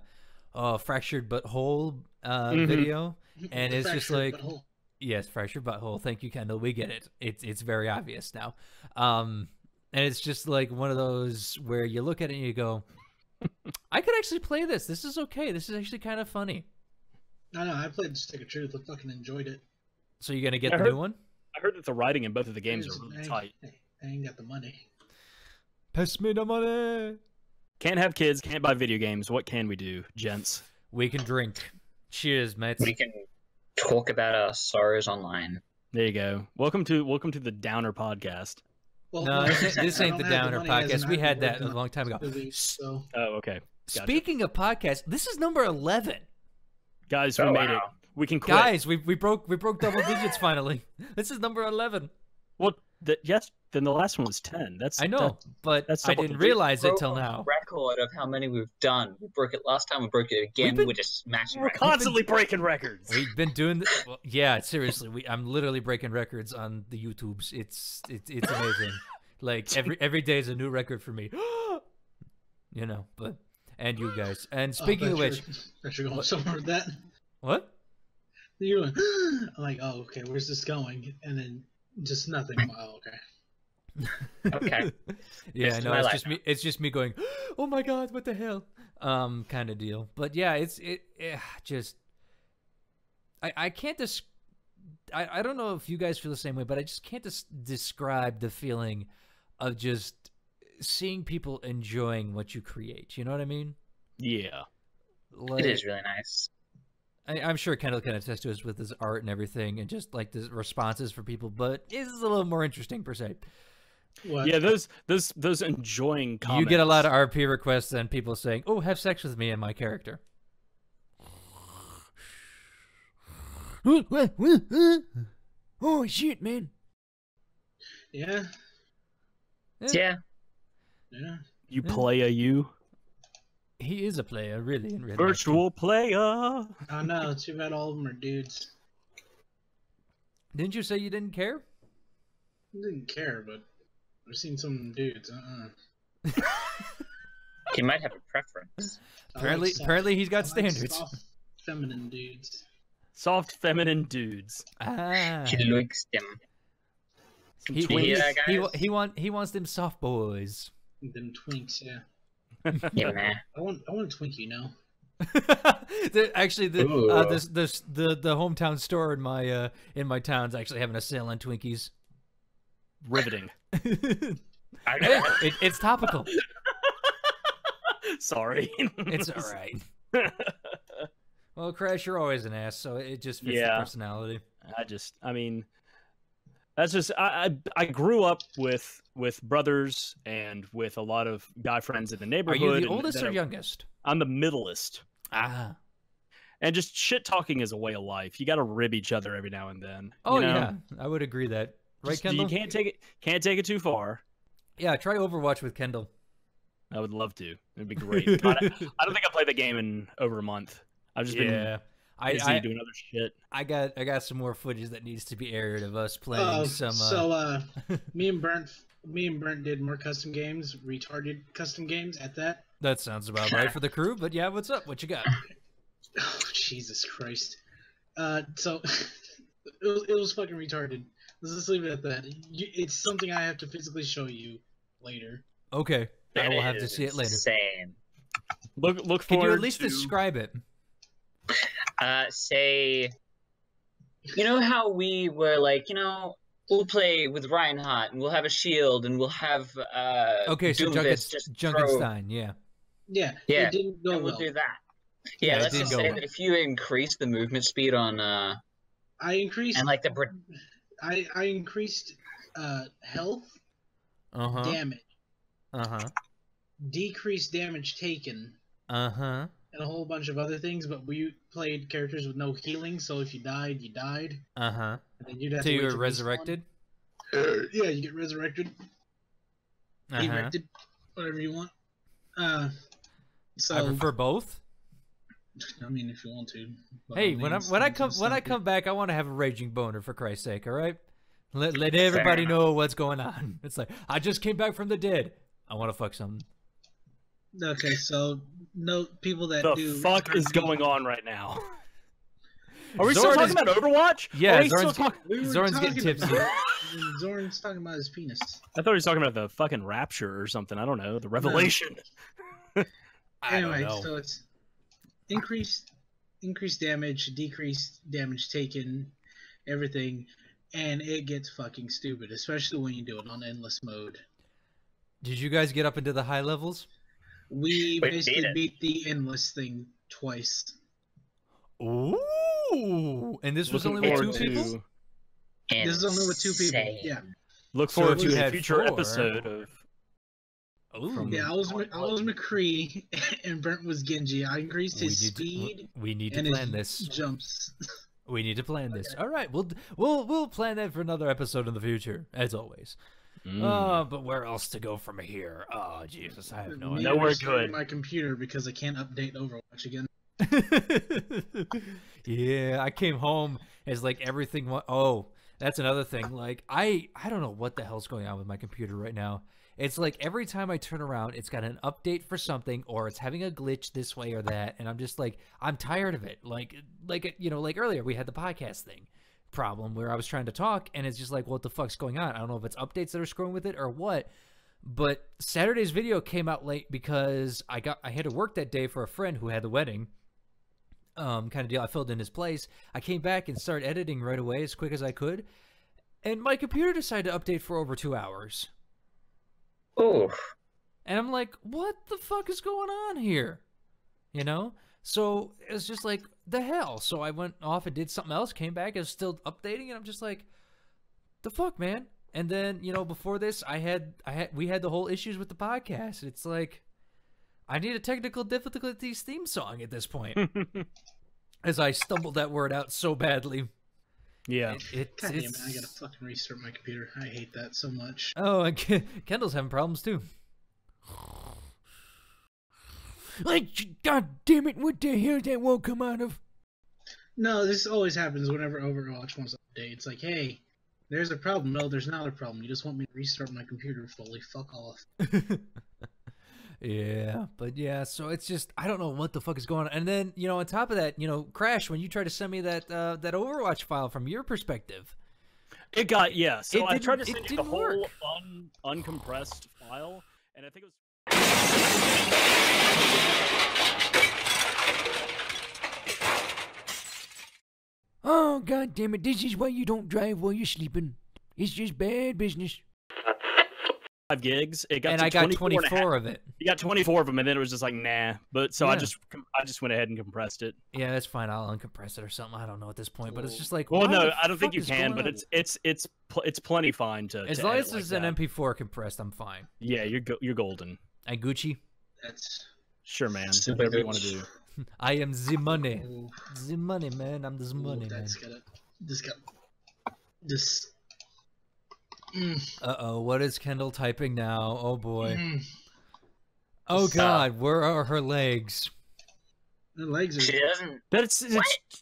S1: fractured but whole video, and it's just
S4: Fractured
S1: like,
S4: butthole.
S1: yes, fractured butthole. Thank you, Kendall. We get it. It's very obvious now. And it's just like one of those where you look at it and you go, I could actually play this. This is okay. This is actually kind of funny.
S4: No, I played Stick of Truth. I fucking enjoyed it.
S1: So you're gonna get
S3: I
S1: the
S3: heard-
S1: new one?
S3: I heard that the writing in both of the games
S4: There's-
S3: are really
S4: I-
S3: tight.
S4: I ain't got the money.
S1: Pass me the money.
S3: Can't have kids, can't buy video games. What can we do, gents?
S1: We can drink. Cheers, mates.
S2: We can talk about our sorrows online.
S3: There you go. Welcome to the Downer podcast.
S4: Well,
S1: No, this
S4: I
S1: ain't the
S4: don't have
S1: Downer
S4: money as
S1: podcast.
S4: in
S1: We
S4: I've
S1: had
S4: been
S1: that a
S4: working
S1: long time ago.
S4: on movies, so
S3: Oh, okay. Gotcha.
S1: Speaking of podcasts, this is number 11.
S3: Guys, we
S2: Oh,
S3: made it.
S2: wow.
S3: We can quit.
S1: Guys, we broke double digits finally. This is number 11.
S3: Well, yes, then the last one was 10.
S1: I know, but
S3: that's
S1: I
S3: double
S1: didn't
S3: digits.
S1: realize it
S2: Broke
S1: till
S2: a
S1: now.
S2: record of how many we've done. We broke it last time. We broke it again.
S1: been-
S2: We're just smashing
S3: We're
S2: records.
S3: constantly breaking records.
S1: We've been doing this. Well, yeah, seriously. I'm literally breaking records on the YouTubes. It's amazing. Like every day is a new record for me. But and you guys. And speaking of which,
S4: bet you're going somewhere with that.
S1: what?
S4: You went, I'm like, oh, okay, where's this going? And then just nothing. Oh, okay.
S2: Okay.
S1: Yeah,
S2: This is
S1: no,
S2: my
S1: it's
S2: life
S1: just me. It's just me going, oh my god, what the hell, kind of deal. But yeah, just I can't I don't know if you guys feel the same way, but I just can't describe the feeling of just seeing people enjoying what you create. You know what I mean?
S3: Yeah.
S1: Like,
S2: It is really nice.
S1: I'm sure Kendall can attest to us with his art and everything, and just like the responses for people. But it's a little more interesting per se.
S4: What?
S3: Yeah, those enjoying comments.
S1: You get a lot of RP requests and people saying, "Oh, have sex with me and my character." Oh shit, man!
S4: Yeah.
S2: Yeah.
S4: Yeah.
S3: You play a you.
S1: He is a player, really, in real life.
S3: Virtual player.
S4: Oh no, too bad all of them are dudes.
S1: Didn't you say you didn't care?
S4: I didn't care, but I've seen some dudes.
S2: He might have a preference.
S1: Apparently he's got standards.
S4: Soft, feminine dudes.
S3: Soft feminine dudes.
S1: Ah.
S2: He likes them.
S1: He wants them soft boys.
S4: Them twinks, yeah.
S2: Yeah, man.
S4: I want a Twinkie now.
S1: Actually, the
S2: Ooh.
S1: the hometown store in my town's actually having a sale on Twinkies.
S3: Riveting.
S1: Hey, it's topical.
S3: Sorry.
S1: It's all right. Well, Crash, you're always an ass, so it just fits the personality.
S3: That's just I grew up with brothers and with a lot of guy friends in the
S1: Are
S3: neighborhood.
S1: you the oldest or youngest?
S3: I'm the middlest.
S1: Ah.
S3: And just shit talking is a way of life. You got to rib each other every now and then.
S1: Oh,
S3: you know?
S1: yeah, I would agree that. Right,
S3: Just,
S1: Kendall?
S3: you can't take it too far.
S1: Yeah, try Overwatch with Kendall.
S3: I would love to. It'd be great. But I don't think I played the game in over a month. I've just been busy doing other shit.
S1: I got some more footage that needs to be aired of us playing some.
S4: So me and Brent did more custom games, retarded custom games at that.
S1: That sounds about right for the crew. But yeah, what's up? What you got?
S4: Oh, Jesus Christ. So it was fucking retarded. Let's just leave it at that. It's something I have to physically show you later.
S1: Okay, I will have to see it later.
S2: Insane.
S3: Look forward.
S1: Can you at least describe it?
S2: Say, you know how we were like, we'll play with Reinhardt and we'll have a shield and we'll have
S1: okay, so Junkenstein, yeah.
S4: Yeah,
S2: yeah,
S4: it didn't go
S2: and we'll
S4: well.
S2: do that. Yeah, let's just say
S1: well.
S2: that if you increase the movement speed on
S4: I increased
S2: and like the
S4: I increased health, damage, decreased damage taken, and a whole bunch of other things. But we played characters with no healing, so if you died, you died. And then you'd have
S1: so
S4: to
S1: you
S4: wait
S1: were resurrected.
S4: Yeah, you get resurrected. Erected, whatever you want. So
S1: I prefer both.
S4: I mean, if you want to.
S1: Hey, when I come back, I want to have a raging boner, for Christ's sake. All right, let everybody know what's going on. It's like I just came back from the dead. I want to fuck something.
S4: Okay, so no people that
S3: the
S4: do.
S3: fuck is going on right now? Are we still talking about Overwatch?
S1: Yeah, Zorn's getting tipsy.
S4: Zorn's talking about his penis.
S3: I thought he was talking about the fucking rapture or something. I don't know. The revelation.
S4: Anyway, so it's increased damage, decreased damage taken, everything, and it gets fucking stupid, especially when you do it on endless mode.
S1: Did you guys get up into the high levels?
S4: We basically beat the endless thing twice.
S1: Ooh! And this was only with 2 people?
S4: This is only with 2 people, yeah.
S3: Look forward to a future episode of...
S1: Ooh.
S4: Yeah, I was McCree, and Brent was Genji. I increased his speed.
S1: We need to plan this.
S4: Jumps.
S1: We need to plan this. All right, we'll plan that for another episode in the future, as always. But where else to go from here? Oh Jesus, I have no idea.
S3: Nowhere good.
S4: My computer because I can't update Overwatch again.
S1: Yeah, I came home as like everything. Oh, that's another thing. Like I don't know what the hell's going on with my computer right now. It's like every time I turn around, it's got an update for something, or it's having a glitch this way or that, and I'm just like, I'm tired of it. Like earlier we had the podcast thing problem where I was trying to talk, and it's just like, what the fuck's going on? I don't know if it's updates that are screwing with it or what. But Saturday's video came out late because I had to work that day for a friend who had the wedding. Kind of deal. I filled in his place. I came back and started editing right away as quick as I could, and my computer decided to update for over 2 hours.
S2: Oh.
S1: And I'm like, what the fuck is going on here? So it's just like, the hell. So I went off and did something else, came back, it was still updating, and I'm just like, the fuck, man. And then, before this, we had the whole issues with the podcast. It's like, I need a technical difficulties theme song at this point. As I stumbled that word out so badly.
S3: Yeah.
S4: God damn it, I gotta fucking restart my computer. I hate that so much.
S1: Oh, and Kendall's having problems too. Like, God damn it, what the hell that won't come out of?
S4: No, this always happens whenever Overwatch wants to update. It's like, hey, there's a problem. No, there's not a problem. You just want me to restart my computer fully. Fuck off.
S1: Yeah, but yeah, so it's just, I don't know what the fuck is going on. And then, you know, on top of that, you know, Crash, when you try to send me that that Overwatch file from your perspective.
S3: It got, yeah. So I tried to
S1: it
S3: send you the
S1: didn't
S3: whole
S1: work.
S3: uncompressed file, and I think it was.
S1: Oh, God damn it, this is why you don't drive while you're sleeping. It's just bad business.
S3: 5 gigs. It got
S1: And
S3: to
S1: I got
S3: 24
S1: 24 of it.
S3: You got 24 of them, and then it was just like, nah. But so
S1: Yeah.
S3: I just went ahead and compressed it.
S1: Yeah, that's fine. I'll uncompress it or something. I don't know at this point, but it's just like,
S3: Well,
S1: why
S3: no,
S1: the
S3: I don't think
S1: fuck
S3: you
S1: is
S3: can,
S1: going
S3: but
S1: on?
S3: it's plenty fine to.
S1: As
S3: to
S1: long
S3: edit
S1: as
S3: like
S1: it's an
S3: that.
S1: MP4 compressed, I'm fine.
S3: Yeah, you're golden.
S1: I Gucci.
S4: That's
S3: Sure, man.
S2: Super
S3: Whatever you
S2: good.
S3: want to do.
S1: I am the money.
S4: ooh,
S1: The money, man. I'm the
S4: ooh,
S1: money, man.
S4: that's gotta. This.
S1: Uh-oh, what is Kendall typing now? Oh, boy. Oh,
S2: Stop.
S1: God, where are her legs?
S4: The legs
S2: She
S4: are.
S2: doesn't.
S3: But it's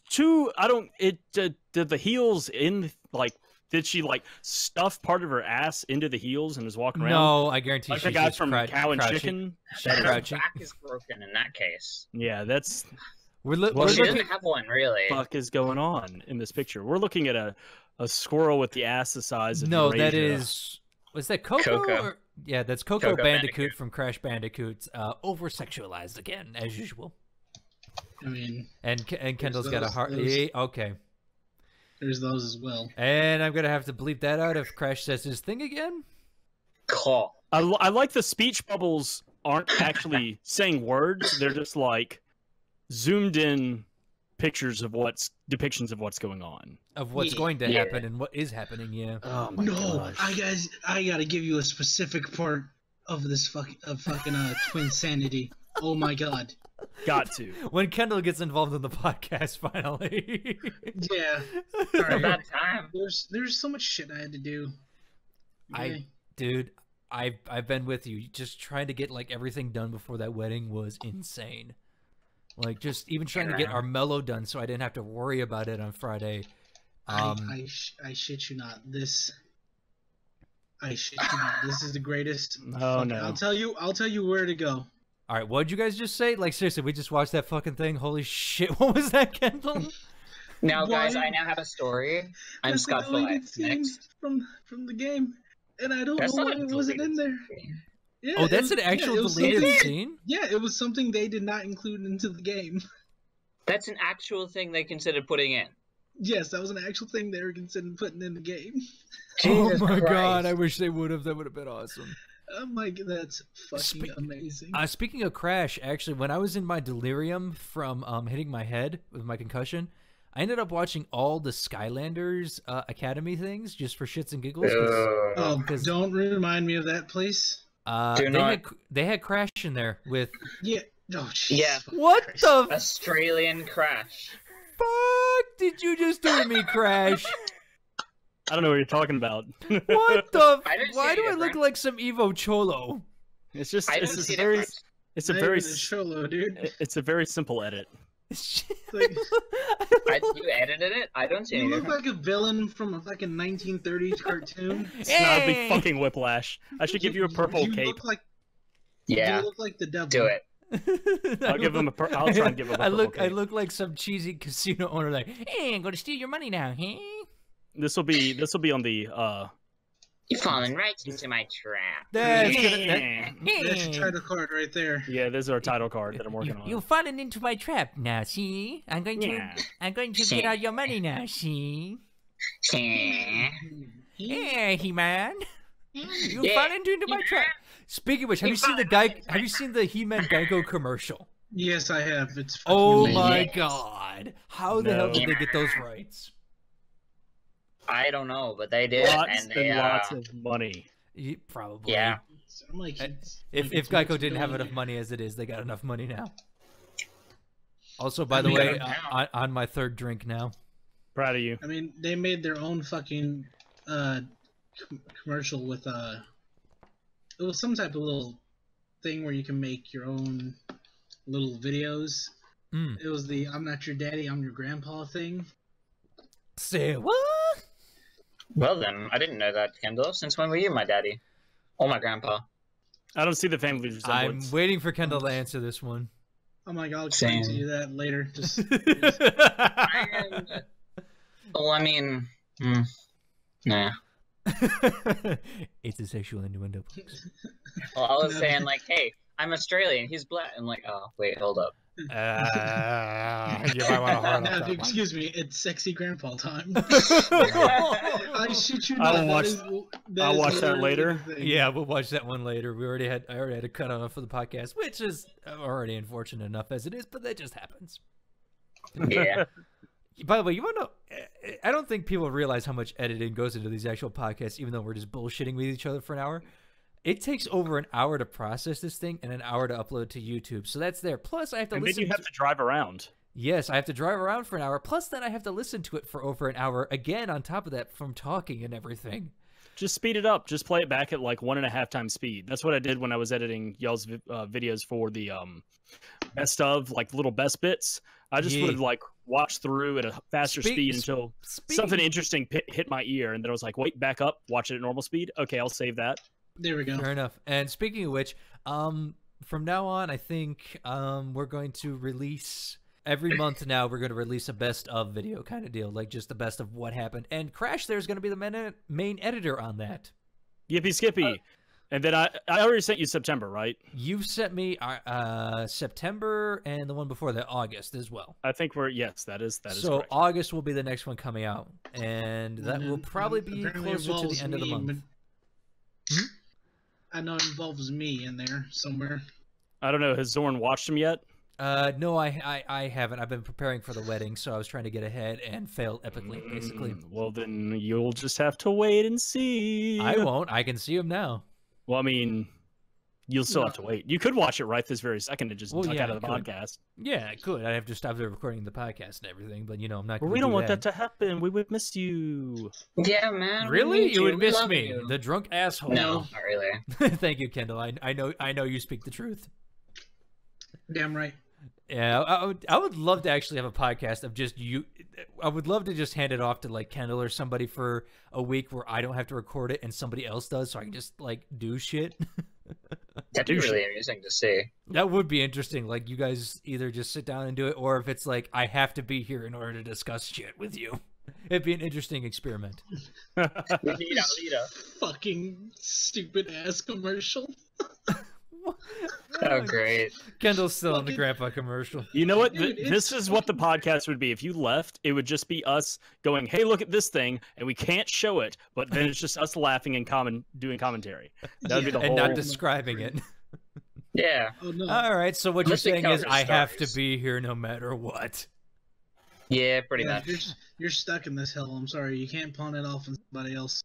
S3: too. I don't. It did the heels in like. Did she like stuff part of her ass into the heels and was walking around?
S1: No, I guarantee
S3: Like the
S1: she's
S3: guy
S1: just
S3: from Cow and
S1: crouching.
S3: Chicken.
S1: She's
S2: Her
S1: crouching.
S2: back is broken in that case.
S3: Yeah, that's
S1: We're
S3: Well,
S1: we're
S2: She
S1: looking.
S2: doesn't have one really.
S3: fuck is going on in this picture. We're looking at a squirrel with the ass the size of
S1: No, that
S3: Eurasia.
S1: is. Was that Coco?
S2: Coco.
S1: Or... Yeah, that's Coco,
S2: Coco
S1: Bandicoot
S2: Bandicoot.
S1: from Crash Bandicoot, over sexualized again as usual.
S4: I mean,
S1: And Kendall's got a
S4: those-
S1: heart.
S4: those-
S1: Yeah, okay.
S4: there's those as well.
S1: And I'm gonna have to bleep that out if Crash says his thing again.
S2: Call.
S3: I like the speech bubbles aren't actually saying words. They're just like zoomed in pictures of depictions of what's going on.
S1: Of what's
S4: Yeah.
S1: going to
S2: Yeah.
S1: happen and what is happening. Yeah.
S3: Oh my
S4: No,
S3: gosh.
S4: I gotta give you a specific part of this fucking Twin Sanity. Oh my god.
S3: Got to.
S1: When Kendall gets involved in the podcast, finally.
S4: Yeah. Sorry.
S2: About time.
S4: There's so much shit I had to do. Okay.
S1: Dude, I've been with you. Just trying to get like everything done before that wedding was insane. Like just even trying to get our mellow done so I didn't have to worry about it on Friday.
S4: I shit you not. I shit you not. This is the greatest.
S3: Oh no.
S4: I'll tell you where to go.
S1: All right, what'd you guys just say? Like seriously, we just watched that fucking thing. Holy shit! What was that, Kendall?
S2: Now, guys,
S4: Why-
S2: I now have a story. I'm
S4: That's
S2: Scott
S4: the deleted
S2: Phillips.
S4: scene
S2: Next.
S4: from the game, and I don't
S2: That's
S4: know
S2: not
S4: why
S2: a
S4: it wasn't in
S2: deleted
S4: there.
S2: scene.
S4: Yeah,
S1: Oh,
S4: it
S1: that's
S4: was-
S1: an actual
S4: it was
S1: deleted
S4: something-
S1: scene.
S4: Yeah, it was something they did not include into the game.
S2: That's an actual thing they considered putting in.
S4: Yes, that was an actual thing they were considering putting in the game.
S2: Jesus
S1: oh my god!
S2: Christ.
S1: I wish they would have. That would have been awesome.
S4: I'm like, that's fucking amazing.
S1: Speaking of Crash, actually, when I was in my delirium from hitting my head with my concussion, I ended up watching all the Skylanders Academy things just for shits and giggles.
S4: Oh,
S1: 'cause-
S4: don't remind me of that place.
S1: They had Crash in there with
S4: Yeah. Oh, Jesus
S2: Yeah.
S4: fucking
S1: what
S4: Christ.
S1: the
S2: Australian Crash.
S1: fuck did you just do to me, Crash?
S3: I don't know what you're talking about.
S1: What the?
S2: I didn't see
S1: Why
S2: any
S1: do I look
S2: difference.
S1: like some Evo Cholo?
S3: It's just
S2: I
S3: it's
S2: didn't
S3: just
S2: see
S3: a very
S2: difference.
S3: it's a
S4: Not
S3: very
S4: even a Cholo, dude.
S3: it's a very simple edit.
S4: Like,
S2: You edited it? I don't see
S4: you
S2: any
S4: look
S2: difference.
S4: like a villain from a fucking 1930s cartoon.
S3: It's not a big
S1: Hey!
S3: fucking whiplash. I should give you a purple
S4: you
S3: cape.
S4: Look like,
S2: Yeah,
S4: You look like the devil.
S2: do it.
S3: I'll give him I'll try and give him a
S1: I
S3: purple
S1: look
S3: cape.
S1: like some cheesy casino owner like, hey, I'm gonna steal your money now, huh?
S3: This will be on the
S2: You're falling right into my trap.
S1: That's gonna,
S4: That's your title card right there.
S3: Yeah, this is our title card that I'm working on.
S1: You've fallen into my trap now. See, I'm going
S3: Yeah.
S1: to get all your money now. See, yeah, He-Man, you
S2: Yeah.
S1: fallen into my trap. Speaking of which, have you seen the Have you seen the He-Man Geico commercial?
S4: Yes, I have. It's fucking
S1: Oh
S4: amazing.
S1: my god! How the hell
S3: No.
S1: did they get those rights?
S2: I don't know, but they did,
S3: Lots
S2: and they
S3: and lots of money.
S1: Probably.
S2: yeah.
S4: I'm like,
S1: If Geico didn't have enough money as it is, they got enough money now. Also, by the
S4: mean,
S1: way,
S2: now.
S1: on my third drink now.
S3: Proud of you.
S4: I mean, they made their own fucking commercial with it was some type of little thing where you can make your own little videos.
S1: Mm.
S4: It was the "I'm not your daddy, I'm your grandpa" thing.
S1: Say what?
S2: Well then, I didn't know that, Kendall. Since when were you my daddy? Or my grandpa?
S3: I don't see the family resemblance.
S1: I'm waiting for Kendall to answer this one.
S4: I'm like, I'll explain to
S2: Same.
S4: you that later. Just
S2: Well, I mean, nah.
S1: It's a sexual innuendo.
S2: Well, I was saying like, hey, I'm Australian. He's black. I'm like, oh wait, hold up.
S1: You might want to hard
S4: now,
S1: up that
S4: excuse me, it's sexy grandpa time.
S1: one.
S4: I shit you not.
S3: I'll watch that later.
S1: Yeah, we'll watch that one later. I already had a cut on it for the podcast, which is already unfortunate enough as it is, but that just happens.
S2: Yeah.
S1: By the way, you want to know, I don't think people realize how much editing goes into these actual podcasts, even though we're just bullshitting with each other for an hour. It takes over an hour to process this thing and an hour to upload to YouTube. So that's there. Plus, I have to
S3: And
S1: listen.
S3: then you have to drive around.
S1: Yes, I have to drive around for an hour. Plus, then I have to listen to it for over an hour again on top of that from talking and everything.
S3: Just speed it up. Just play it back at like 1.5 times speed. That's what I did when I was editing y'all's videos for the best of, like little best bits. I just would like watch through at a faster speed until something interesting hit my ear, and then I was like, wait, back up, watch it at normal speed. Okay, I'll save that.
S4: There we go.
S1: Fair enough. And speaking of which, from now on, I think we're going to release every month. Now we're going to release a best of video kind of deal, like just the best of what happened. And Crash there's going to be the main editor on that.
S3: Yippee skippy. And then I already sent you September, right?
S1: You've sent me September and the one before that, August as well.
S3: I think yes, that is
S1: so
S3: correct.
S1: August will be the next one coming out, and that will probably be closer to the end of the month.
S4: I know it involves me in there somewhere.
S3: I don't know. Has Zorn watched him yet?
S1: No, I haven't. I've been preparing for the wedding, so I was trying to get ahead and failed epically, basically.
S3: Well, then you'll just have to wait and see.
S1: I won't. I can see him now.
S3: Well, I mean, you'll still have to wait. You could watch it right this very second and just duck out of the podcast.
S1: Yeah, I could. I'd have to stop the recording the podcast and everything, but, I'm not going
S3: to we don't want that to happen. We would miss you.
S2: Yeah, man.
S1: Really? You would miss me, the drunk asshole.
S2: No, not really.
S1: Thank you, Kendall. I know you speak the truth.
S4: Damn right.
S1: Yeah, I would love to actually have a podcast of just you. I would love to just hand it off to like Kendall or somebody for a week where I don't have to record it and somebody else does, so I can just like do shit.
S2: That'd be really amusing to see.
S1: That would be interesting. Like you guys either just sit down and do it, or if it's like I have to be here in order to discuss shit with you. It'd be an interesting experiment.
S2: We need a leader.
S4: Fucking stupid ass commercial.
S2: Oh, great.
S1: Kendall's still on the grandpa commercial.
S3: You know what?
S4: Dude,
S3: this is what the podcast would be. If you left, it would just be us going, hey, look at this thing, and we can't show it, but then it's just us laughing and doing commentary. That would be the whole...
S1: And not describing it.
S2: Yeah.
S4: Oh, no.
S1: All right, so what
S2: Unless
S1: you're
S2: they
S1: saying is
S2: cover
S1: I have to
S2: stories.
S1: be here no matter what.
S2: Yeah, pretty much.
S4: You're stuck in this hell. I'm sorry. You can't pawn it off on somebody else.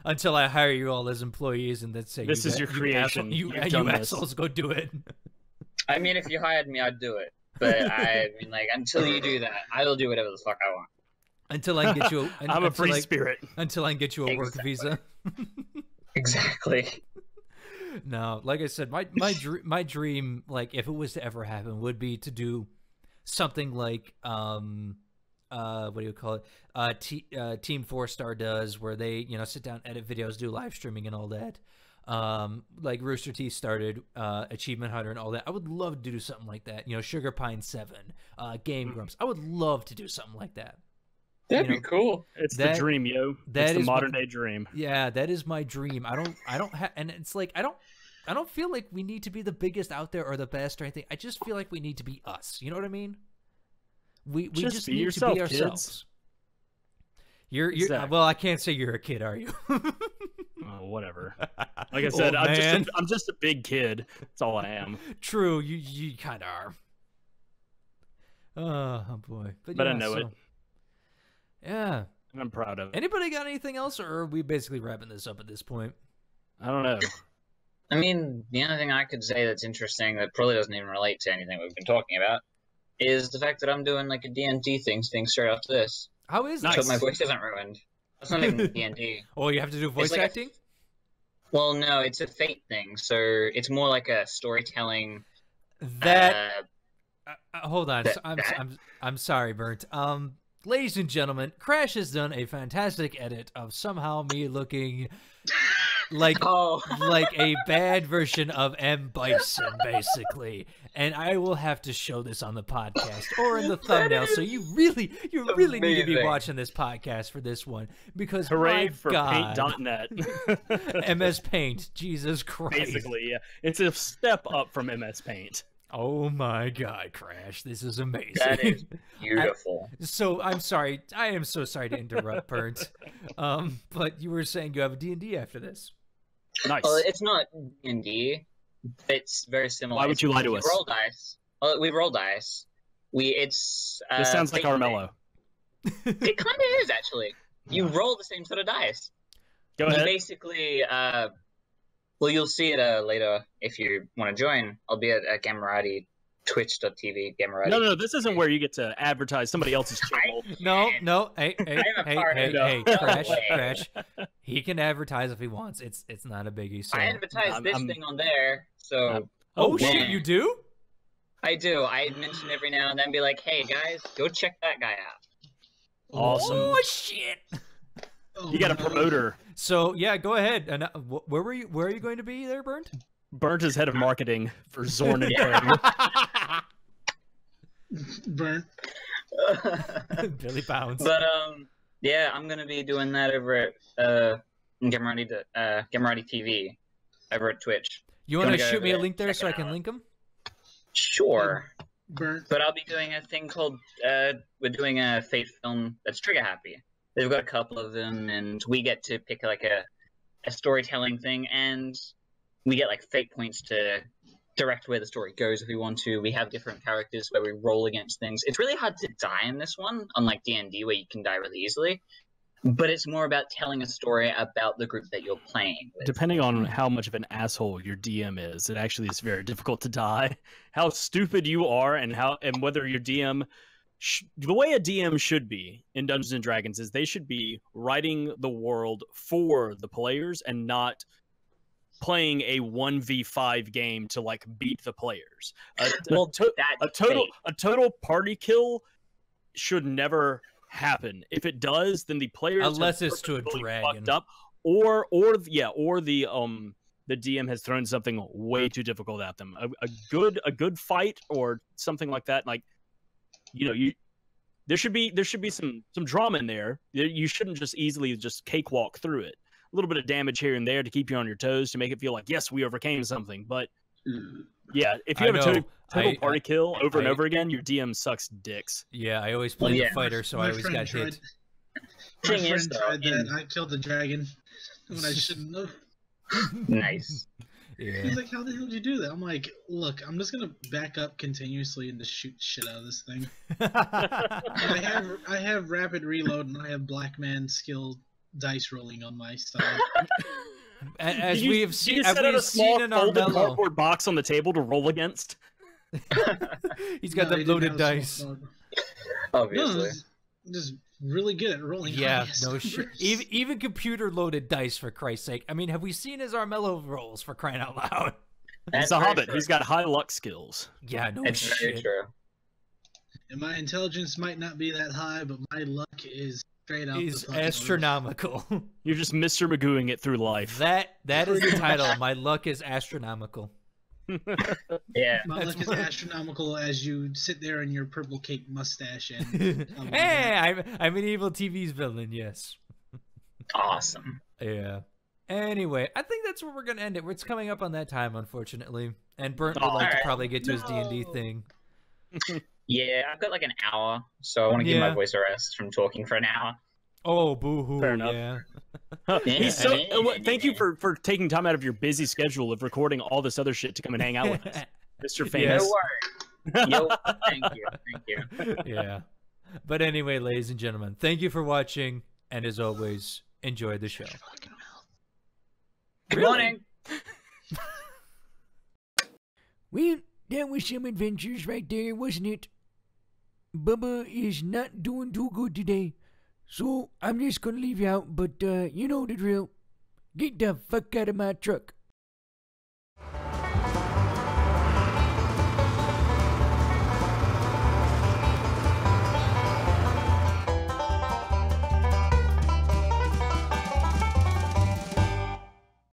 S1: Until I hire you all as employees and then say
S3: this is your creation.
S1: You assholes go do it.
S2: I mean, if you hired me, I'd do it. But I mean, like, until you do that, I will do whatever the fuck I want.
S1: Until I can get you.
S3: I'm a free spirit.
S1: Until I can get you a work visa.
S2: Exactly.
S1: No, like I said, my dream, like if it was to ever happen, would be to do something like what do you call it? Team 4-Star does, where they sit down, edit videos, do live streaming and all that. Like Rooster Teeth started, Achievement Hunter and all that. I would love to do something like that. Sugar Pine 7, Game Grumps. I would love to do something like that.
S2: That'd be cool.
S3: It's the dream, yo. It's the modern day dream.
S1: Yeah, that is my dream. I don't have, and it's like I don't feel like we need to be the biggest out there or the best or anything. I just feel like we need to be us. You know what I mean? We just need
S3: yourself,
S1: to be ourselves.
S3: Kids.
S1: You're
S3: exactly.
S1: Well, I can't say you're a kid, are you?
S3: Oh, whatever. Like I said, I'm just a big kid. That's all I am.
S1: True, you kind of are. Oh boy, but
S3: I know it.
S1: Yeah,
S3: I'm proud of it.
S1: Anybody got anything else, or are we basically wrapping this up at this point?
S3: I don't know.
S2: I mean, the only thing I could say that's interesting that probably doesn't even relate to anything we've been talking about is the fact that I'm doing like a D&D thing straight after this.
S1: How is that?
S2: So my voice isn't ruined. That's not even D&D.
S1: Oh, you have to do voice acting?
S2: Well, no, it's a fate thing, so it's more like a storytelling.
S1: That hold on,
S2: that-
S1: I'm sorry, Burnt. Ladies and gentlemen, Crash has done a fantastic edit of somehow me looking like
S2: Oh,
S1: like a bad version of M. Bison, basically. And I will have to show this on the podcast or in the thumbnail. So you really need to be
S2: amazing.
S1: watching this podcast for this one, because
S3: Hooray
S1: my
S3: for
S1: God,
S3: Paint.net.
S1: MS Paint, Jesus Christ!
S3: Basically, yeah. It's a step up from MS Paint.
S1: Oh my God, Crash, this is amazing.
S2: that is beautiful.
S1: So I'm sorry. I am so sorry to interrupt, Burnt. But you were saying you have a D&D after this.
S3: Nice.
S2: Well, it's not D&D. It's very similar.
S3: Why would you lie to us?
S2: We roll dice. Well, we roll dice. This
S3: This sounds like Armello.
S2: It kind of is, actually. You roll the same sort of dice.
S3: Go
S2: You
S3: ahead.
S2: basically, well, you'll see it later if you want to join. I'll be at Gamerati, twitch.tv, Gamerati.
S3: No, this isn't where you get to advertise somebody else's channel.
S1: No. Hey,
S2: a part of it. No
S1: Crash,
S2: way.
S1: Crash. He can advertise if he wants. It's not a biggie. So.
S2: I advertise this
S3: I'm-
S2: thing on there, so
S1: Oh
S2: man.
S1: shit, you do?
S2: I do. I mention every now and then, be like, hey guys, go check that guy out.
S3: Awesome.
S1: Oh shit.
S4: Oh,
S3: You got a
S4: no.
S3: promoter.
S1: So yeah, go ahead. And where were you? Where are you going to be there, Burnt?
S3: Burnt as head of marketing for Zorn and
S2: Yeah.
S3: Co.
S4: Burnt.
S1: Billy Bounds.
S2: But yeah, I'm gonna be doing that over at Gamerati TV over at Twitch.
S1: You want to
S2: Gonna go
S1: shoot me a
S2: over
S1: link there
S2: check
S1: so I
S2: it
S1: can
S2: out.
S1: link them?
S2: Sure.
S4: Burnt.
S2: But I'll be doing a thing called we're doing a Fate film that's trigger happy. They've got a couple of them, and we get to pick like a storytelling thing, and we get like fate points to direct where the story goes if we want to. We have different characters where we roll against things. It's really hard to die in this one, unlike D&D where you can die really easily. But it's more about telling a story about the group that you're playing with.
S3: Depending on how much of an asshole your DM is, it actually is very difficult to die. How stupid you are, and whether your DM, the way a DM should be in Dungeons and Dragons is they should be writing the world for the players and not playing a 1v5 game to like beat the players.
S2: Well,
S3: A total party kill should never happen. If it does, then the players
S1: Unless
S3: are
S1: it's to a
S3: purposefully
S1: dragon.
S3: fucked up, or the DM has thrown something way too difficult at them. A good fight or something like that. Like, there should be some drama in there. You shouldn't just easily just cakewalk through it. A little bit of damage here and there to keep you on your toes to make it feel like, yes, we overcame something. But yeah, if you
S1: I
S3: have a total
S1: know.
S3: party kill over and
S1: I-
S3: over again, your DM sucks dicks.
S1: Yeah, I always played
S2: yeah.
S1: the fighter, so I always got hit.
S4: My
S2: Thing is,
S4: friend
S2: though,
S4: tried that.
S2: in-
S4: I killed the dragon when I shouldn't have.
S2: Nice.
S1: Yeah.
S4: He's like, "How the hell did you do that?" I'm like, "Look, I'm just gonna back up continuously and just shoot shit out of this thing." And I have rapid reload and I have black man skill dice rolling on my style.
S1: As
S3: Did you-
S1: we have
S3: did
S1: seen,
S3: you
S1: as
S3: set
S1: we
S3: out a
S1: have
S3: small
S1: seen in
S3: folded
S1: Armello,
S3: cardboard box on the table to roll against.
S1: he's got
S4: No,
S1: the
S4: he didn't
S1: loaded
S4: have a
S1: dice.
S4: small dog. No,
S2: Obviously.
S4: just really good at rolling.
S1: Yeah,
S4: dice.
S1: no shit. Even computer loaded dice, for Christ's sake. I mean, have we seen his Armello rolls, for crying out loud?
S3: He's a hobbit. He's got high luck skills.
S1: Yeah, no
S2: It's very
S1: shit.
S2: true.
S4: And my intelligence might not be that high, but my luck is straight out.
S1: He's
S4: the fucking roof.
S1: astronomical.
S3: You're just Mr. Magooing it through life.
S1: that is the title. My luck is astronomical.
S2: Yeah.
S4: My luck is astronomical as you sit there in your purple cake mustache and.
S1: Hey, I'm an evil TV's villain. Yes.
S2: Awesome.
S1: Yeah. Anyway, I think that's where we're gonna end it. It's coming up on that time, unfortunately. And Burnt would
S3: Oh,
S1: like to
S2: alright.
S1: probably get to his D&D
S4: No.
S1: thing.
S2: Yeah, I've got like an hour, so I want to give
S1: Yeah.
S2: my voice a rest from talking for an hour.
S1: Oh, boo-hoo.
S3: Fair enough.
S1: Yeah.
S3: He's so. Thank you for taking time out of your busy schedule of recording all this other shit to come and hang out with us, Mr. Famous.
S2: No worries. Yo, thank you.
S1: Yeah. But anyway, ladies and gentlemen, thank you for watching, and as always, enjoy the show.
S2: Good
S1: Really?
S2: morning.
S1: Well, that was some adventures right there, wasn't it? Bubba is not doing too good today, so I'm just gonna leave you out, but you know the drill. Get the fuck out of my truck.